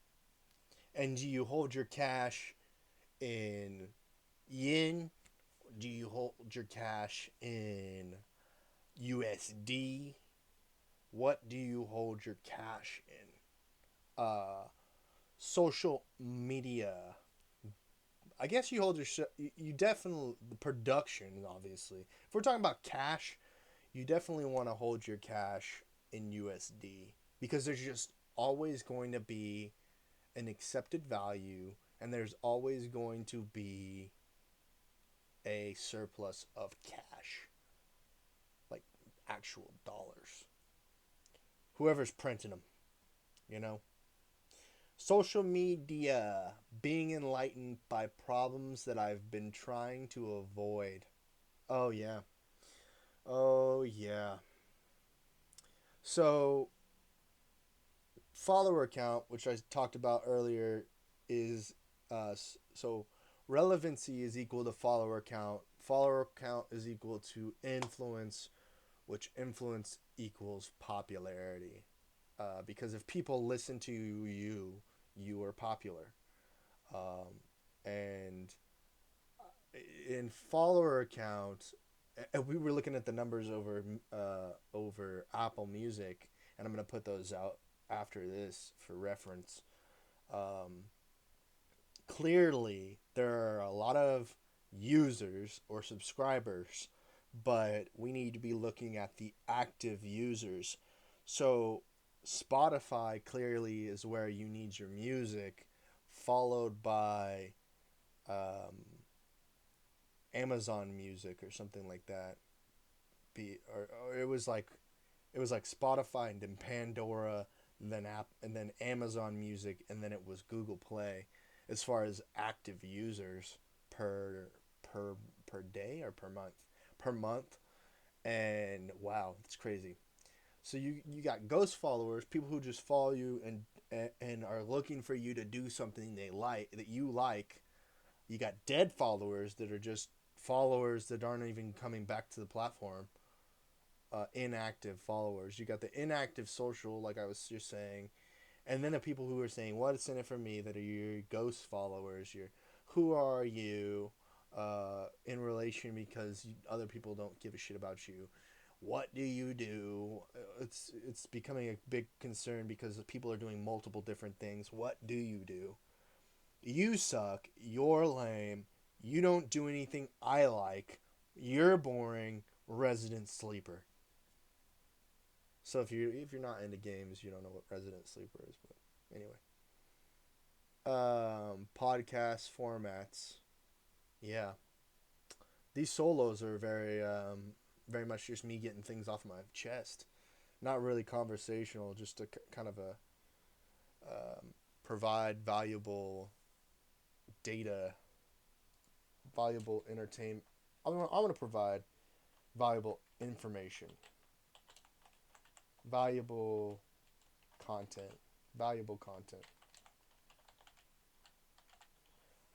And do you hold your cash in yen? Do you hold your cash in USD? What do you hold your cash in? Social media. I guess you hold your you definitely, the production, obviously. If we're talking about cash, you definitely want to hold your cash in USD because there's just always going to be an accepted value, and there's always going to be a surplus of cash, like actual dollars. Whoever's printing them, you know? Social media, being enlightened by problems that I've been trying to avoid. Oh, yeah. Oh, yeah. So, follower count, which I talked about earlier, is so relevancy is equal to follower count. Follower count is equal to influence, which influence equals popularity. Because if people listen to you, you are popular. And in follower count, we were looking at the numbers over Apple Music, and I'm gonna put those out after this for reference. Um, Clearly, there are a lot of users or subscribers, but we need to be looking at the active users. So, Spotify clearly is where you need your music, followed by um, Amazon Music or something like that. Or it was like Spotify and then Pandora, and then Amazon Music, and then it was Google Play. As far as active users per per per day or per month, and wow, it's crazy. So you got ghost followers, people who just follow you and are looking for you to do something they like that you like. You got dead followers that are just followers that aren't even coming back to the platform. Inactive followers. You got the inactive social, like I was just saying, and then the people who are saying, "What's in it for me?" That are your ghost followers. Your who are you in relation because other people don't give a shit about you. What do you do? It's becoming a big concern because people are doing multiple different things. What do you do? You suck. You're lame. You don't do anything I like. You're boring. Resident sleeper. So if you're not into games, you don't know what Resident Sleeper is. But anyway, podcast formats. Yeah, these solos are very much just me getting things off my chest. Not really conversational, just to kind of a provide valuable data, valuable entertainment. I want to provide valuable information, valuable content, valuable content.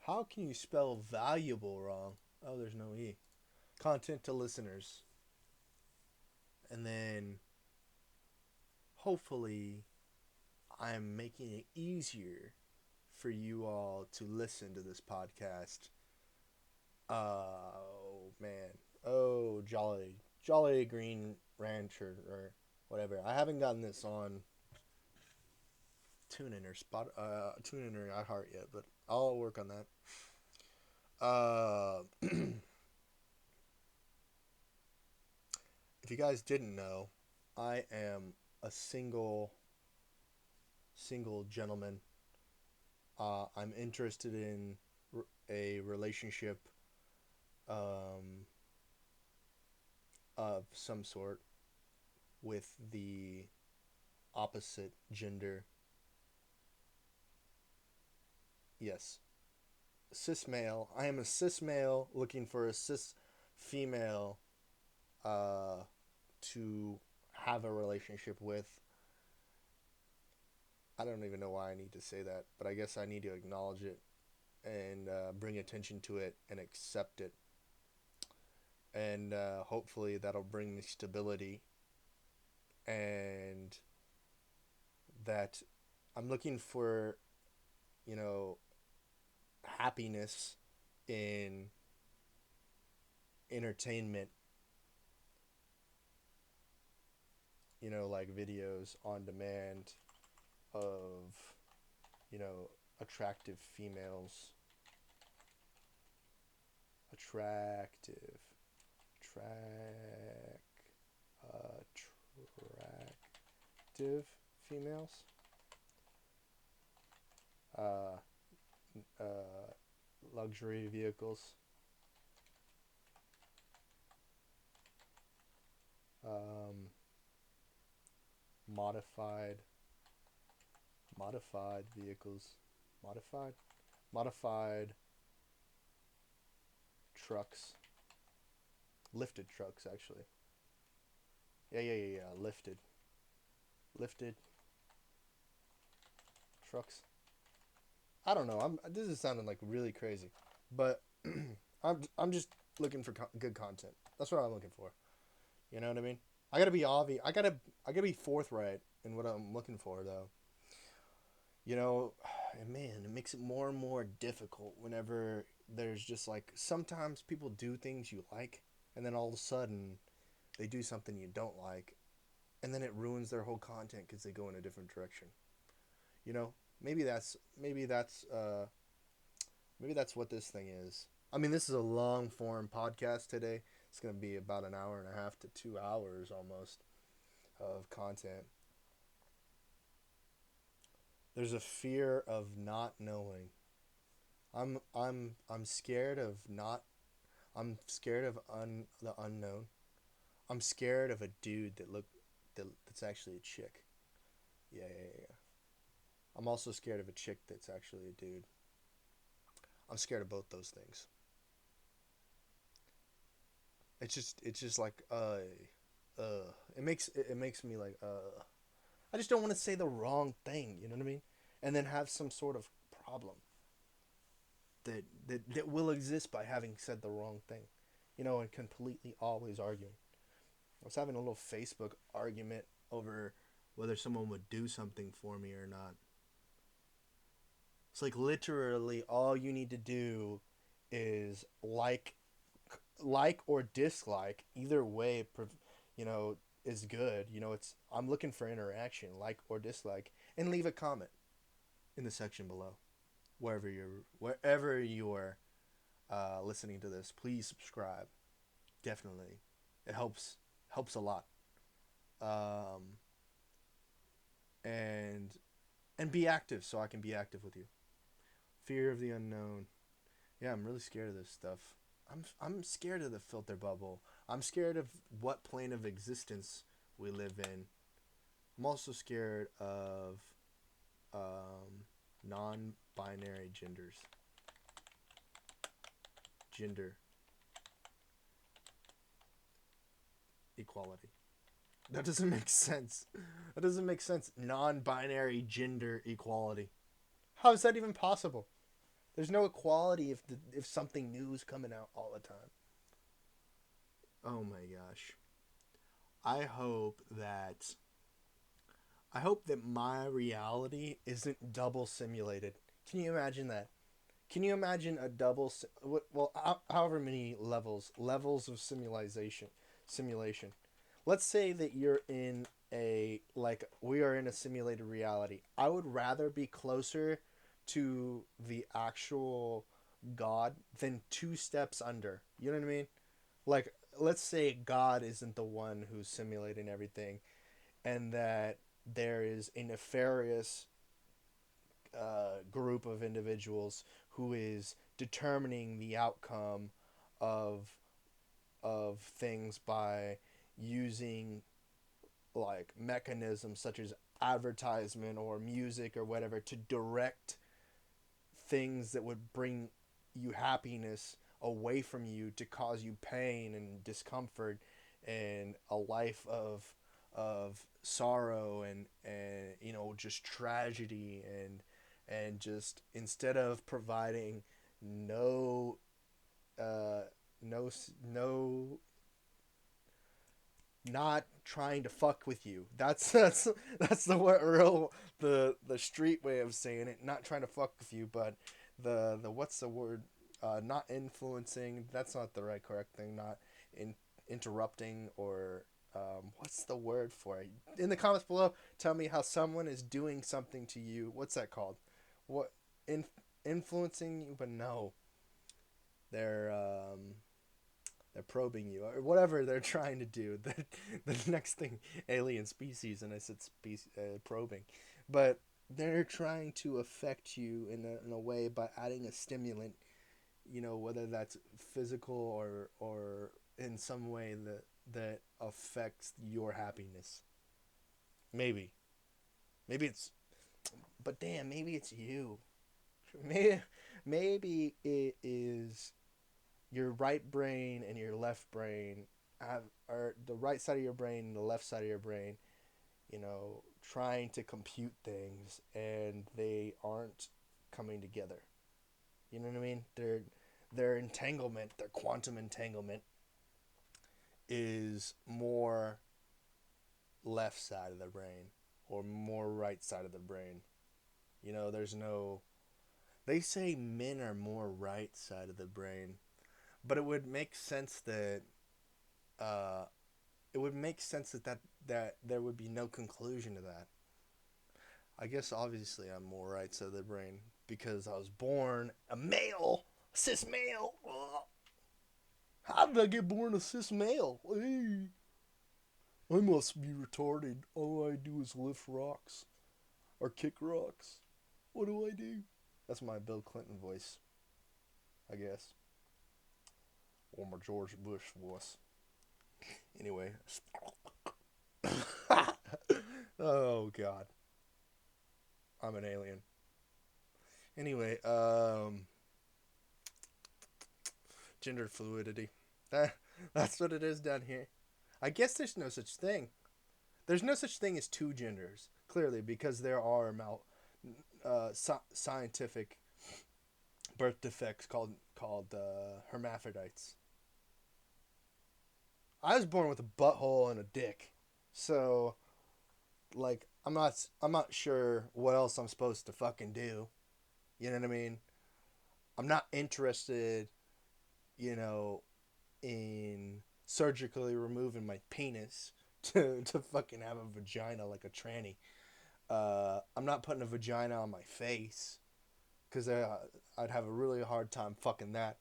How can you spell valuable wrong? Oh, there's no E. Content to listeners. And then hopefully I'm making it easier for you all to listen to this podcast. Oh man. Oh, Jolly Green Rancher or whatever. I haven't gotten this on TuneIn or iHeart yet, but I'll work on that. If you guys didn't know, I am a single gentleman. I'm interested in a relationship um, of some sort with the opposite gender. Yes, cis male. I am a cis male looking for a cis female uh, to have a relationship with. I don't even know why I need to say that, but I guess I need to acknowledge it and bring attention to it and accept it. And hopefully that'll bring me stability and that I'm looking for, you know, happiness in entertainment, like videos on demand of, attractive females. Attractive. Track. Attractive females. Uh, luxury vehicles. Um, modified vehicles, modified trucks, lifted trucks actually. Yeah, lifted trucks. I don't know. This is sounding like really crazy, but I'm just looking for good content. That's what I'm looking for. You know what I mean? I gotta be obvious. I gotta be forthright in what I'm looking for, though. You know, and man, it makes it more and more difficult whenever there's just like sometimes people do things you like, and then all of a sudden they do something you don't like, and then it ruins their whole content because they go in a different direction. You know, maybe that's what this thing is. I mean, this is a long form podcast today. It's gonna be about an hour and a half to 2 hours almost of content. There's a fear of not knowing. I'm scared of not. I'm scared of the unknown. I'm scared of a dude that's actually a chick. Yeah. I'm also scared of a chick that's actually a dude. I'm scared of both those things. It's just like it makes me like I just don't want to say the wrong thing, you know what I mean? And then have some sort of problem that will exist by having said the wrong thing. And completely always arguing. I was having a little Facebook argument over whether someone would do something for me or not. It's like literally all you need to do is like or dislike. Either way, you know, is good. It's I'm looking for interaction, like or dislike, and leave a comment in the section below, wherever you're listening to this. Please subscribe. Definitely, it helps a lot. um, and be active so I can be active with you. Fear of the unknown. Yeah, I'm really scared of this stuff. I'm scared of the filter bubble. I'm scared of what plane of existence we live in. I'm also scared of non-binary gender equality. That doesn't make sense. That doesn't make sense. Non-binary gender equality. How is that even possible? There's no equality if something new is coming out all the time. Oh my gosh. I hope that my reality isn't double simulated. Can you imagine that? Can you imagine a double however many levels of simulation. Let's say that you're in we are in a simulated reality. I would rather be closer to the actual God than two steps under. You know what I mean? Like, let's say God isn't the one who's simulating everything, and that there is a nefarious group of individuals who is determining the outcome of things by using like mechanisms such as advertisement or music or whatever to direct things that would bring you happiness away from you to cause you pain and discomfort and a life of sorrow and just tragedy and just instead of providing no uh no no not trying to fuck with you. That's the real the street way of saying it. Not trying to fuck with you, but the what's the word? Not influencing. That's not the right correct thing. Not in interrupting or what's the word for it? In the comments below, tell me how someone is doing something to you. What's that called? What in influencing you? But no, they're they're probing you or whatever they're trying to do. The next thing, alien species, and I said probing, but they're trying to affect you in a way by adding a stimulant. Whether that's physical or in some way that affects your happiness. Maybe, maybe it's, but damn, maybe it's you. Maybe, maybe it is your right brain and your left brain or the right side of your brain and the left side of your brain, trying to compute things and they aren't coming together. You know what I mean? Their entanglement, their quantum entanglement is more left side of the brain or more right side of the brain. There's no they say men are more right side of the brain, but it would make sense that uh, that there would be no conclusion to that. I guess obviously I'm more right side of the brain because I was born a male, cis male. Ugh. How did I get born a cis male? Hey, I must be retarded. All I do is lift rocks or kick rocks. What do I do? That's my Bill Clinton voice, I guess, or my George Bush voice. Anyway. Oh God, I'm an alien. Anyway, gender fluidity. That's what it is down here. I guess there's no such thing. There's no such thing as two genders, clearly, because there are scientific birth defects called hermaphrodites. I was born with a butthole and a dick, so like I'm not sure what else I'm supposed to fucking do. You know what I mean? I'm not interested, you know, in surgically removing my penis to fucking have a vagina like a tranny. I'm not putting a vagina on my face because I'd have a really hard time fucking that.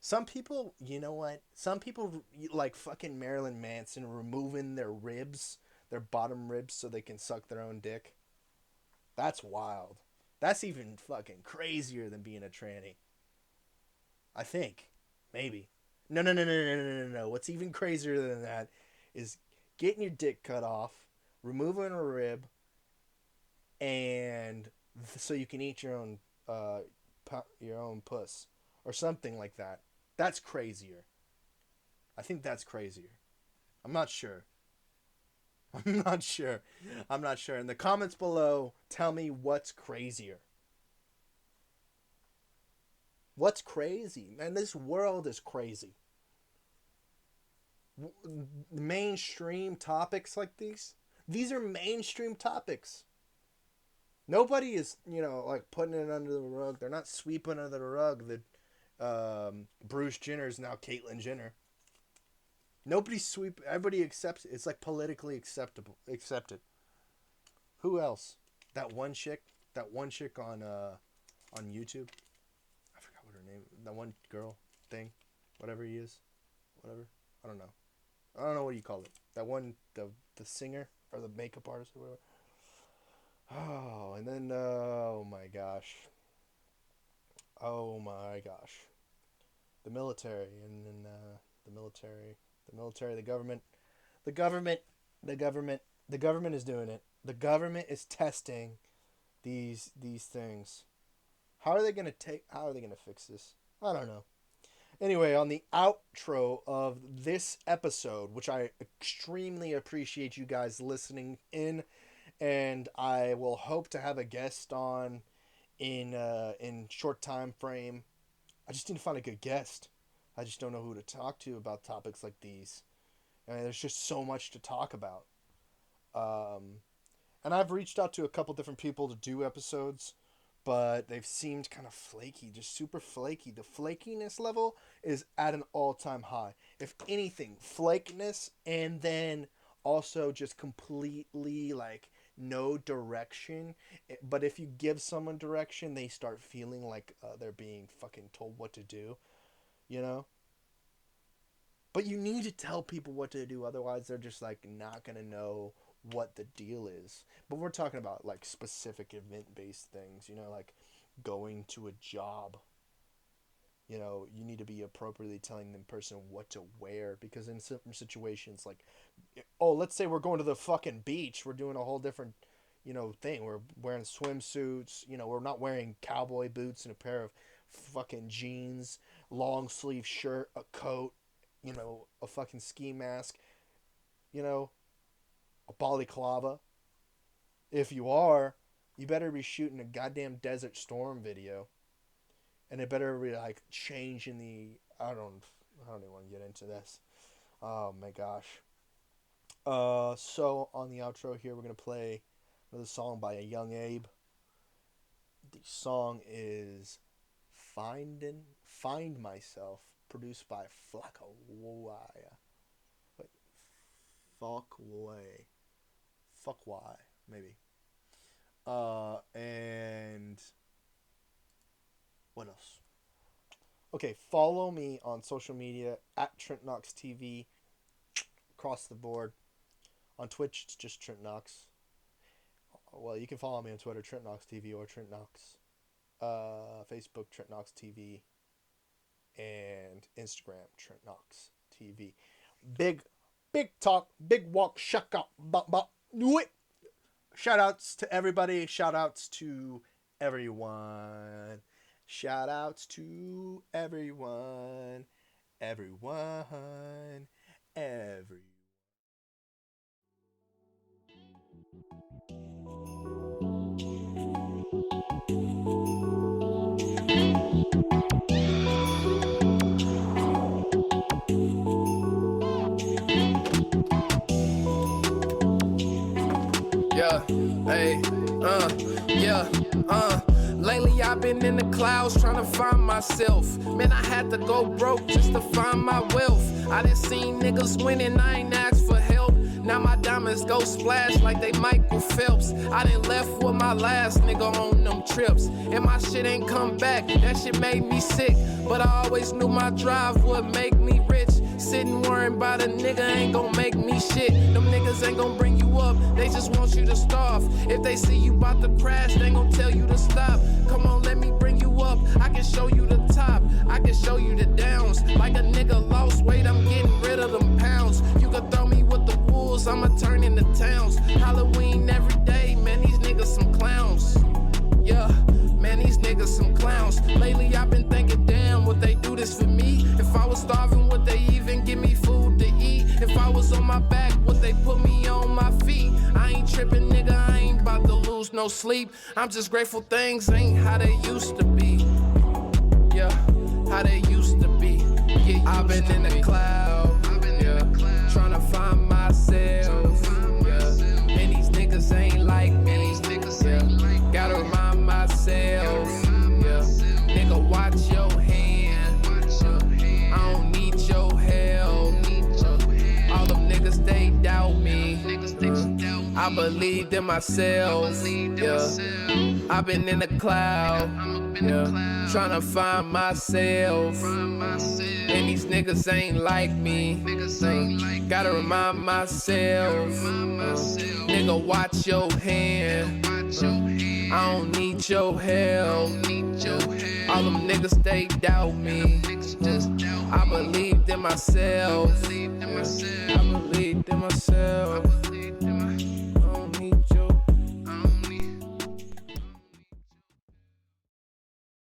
Some people, you know what? Some people like fucking Marilyn Manson removing their ribs, their bottom ribs, so they can suck their own dick. That's wild. That's even fucking crazier than being a tranny. I think. Maybe. No, no, no, no, no, no, no, no, no. What's even crazier than that is getting your dick cut off, removing a rib, and so you can eat your own puss or something like that. That's crazier. I think that's crazier. I'm not sure. I'm not sure. I'm not sure. In the comments below, tell me what's crazier. What's crazy? Man, this world is crazy. Mainstream topics like these are mainstream topics. Nobody is, like putting it under the rug. They're not sweeping under the rug that Bruce Jenner is now Caitlyn Jenner. Everybody accepts it. It's like politically accepted. Who else? That one chick on YouTube. I forgot what her name. That one girl thing, whatever he is, whatever. I don't know what you call it. That one, the singer or the makeup artist or whatever. Oh, and then oh my gosh, the military, and then the military, the government is doing it. The government is testing these things. How are they gonna fix this? I don't know. Anyway, on the outro of this episode, which I extremely appreciate you guys listening in, and I will hope to have a guest on in short time frame. I just need to find a good guest. I just don't know who to talk to about topics like these. I mean, there's just so much to talk about. And I've reached out to a couple different people to do episodes, but they've seemed kind of flaky, just super flaky. The flakiness level is at an all-time high. If anything, flakiness, and then also just completely like no direction. But if you give someone direction, they start feeling like they're being fucking told what to do, you know? But you need to tell people what to do, otherwise they're just like not gonna know what the deal is. But we're talking about like specific event-based things, like going to a job. You need to be appropriately telling the person what to wear, because in certain situations, like, let's say we're going to the fucking beach, we're doing a whole different, thing. We're wearing swimsuits, we're not wearing cowboy boots and a pair of fucking jeans, long sleeve shirt, a coat, a fucking ski mask, a balaclava. If you are, you better be shooting a goddamn Desert Storm video. And it better be like changing the... I don't even want to get into this. Oh my gosh. So on the outro here, we're going to play another song by a Young Abe. The song is Find Myself, produced by Flackwaya. Wait. Fuckway, maybe. And what else? Okay, follow me on social media at Trent Knox TV, across the board. On Twitch, it's just Trent Knox. Well, you can follow me on Twitter, Trent Knox TV, or Trent Knox. Facebook, Trent Knox TV, and Instagram, Trent Knox TV. Big talk, big walk, shaka, do it. Shout outs to everybody. Shout outs to everyone. Shout outs to everyone. Lately I've been in the clouds trying to find myself. Man, I had to go broke just to find my wealth. I done seen niggas winning, I ain't asked for help. Now my diamonds go splash like they Michael Phelps. I done left with my last nigga on them trips, and my shit ain't come back. That shit made me sick, but I always knew my drive would make me rich. Sitting worrying about a nigga ain't gon' make me shit. Them niggas ain't gon' bring you up, they just want you to starve. If they see you bout to crash, they gon' tell you to stop. Come on, let me bring you up, I can show you the top, I can show you the downs. Like a nigga lost weight, I'm getting rid of them pounds. You can throw me with the wolves, I'ma turn into towns. Halloween every day, man, these niggas some clowns. Yeah, man, these niggas some clowns. Lately I've been thinking, damn, would they do this for me? If I was starving, would they even give me food to eat? If I was on my back, would they put me on my feet? I ain't tripping, nigga, I ain't about to lose no sleep. I'm just grateful things ain't how they used to be. Yeah, how they used to be. Yeah, I've been in the cloud, yeah, trying to find myself, yeah, and these niggas ain't like me, yeah, gotta remind myself, yeah, nigga, watch your hand, I don't need your help, all them niggas, they doubt me, I believed in myself, yeah, I've been in the cloud, yeah, trying to find myself, and these niggas ain't like me, gotta remind myself, nigga, watch your hand, I don't need your help, all them niggas, they doubt me, I believed in myself, I believed in myself.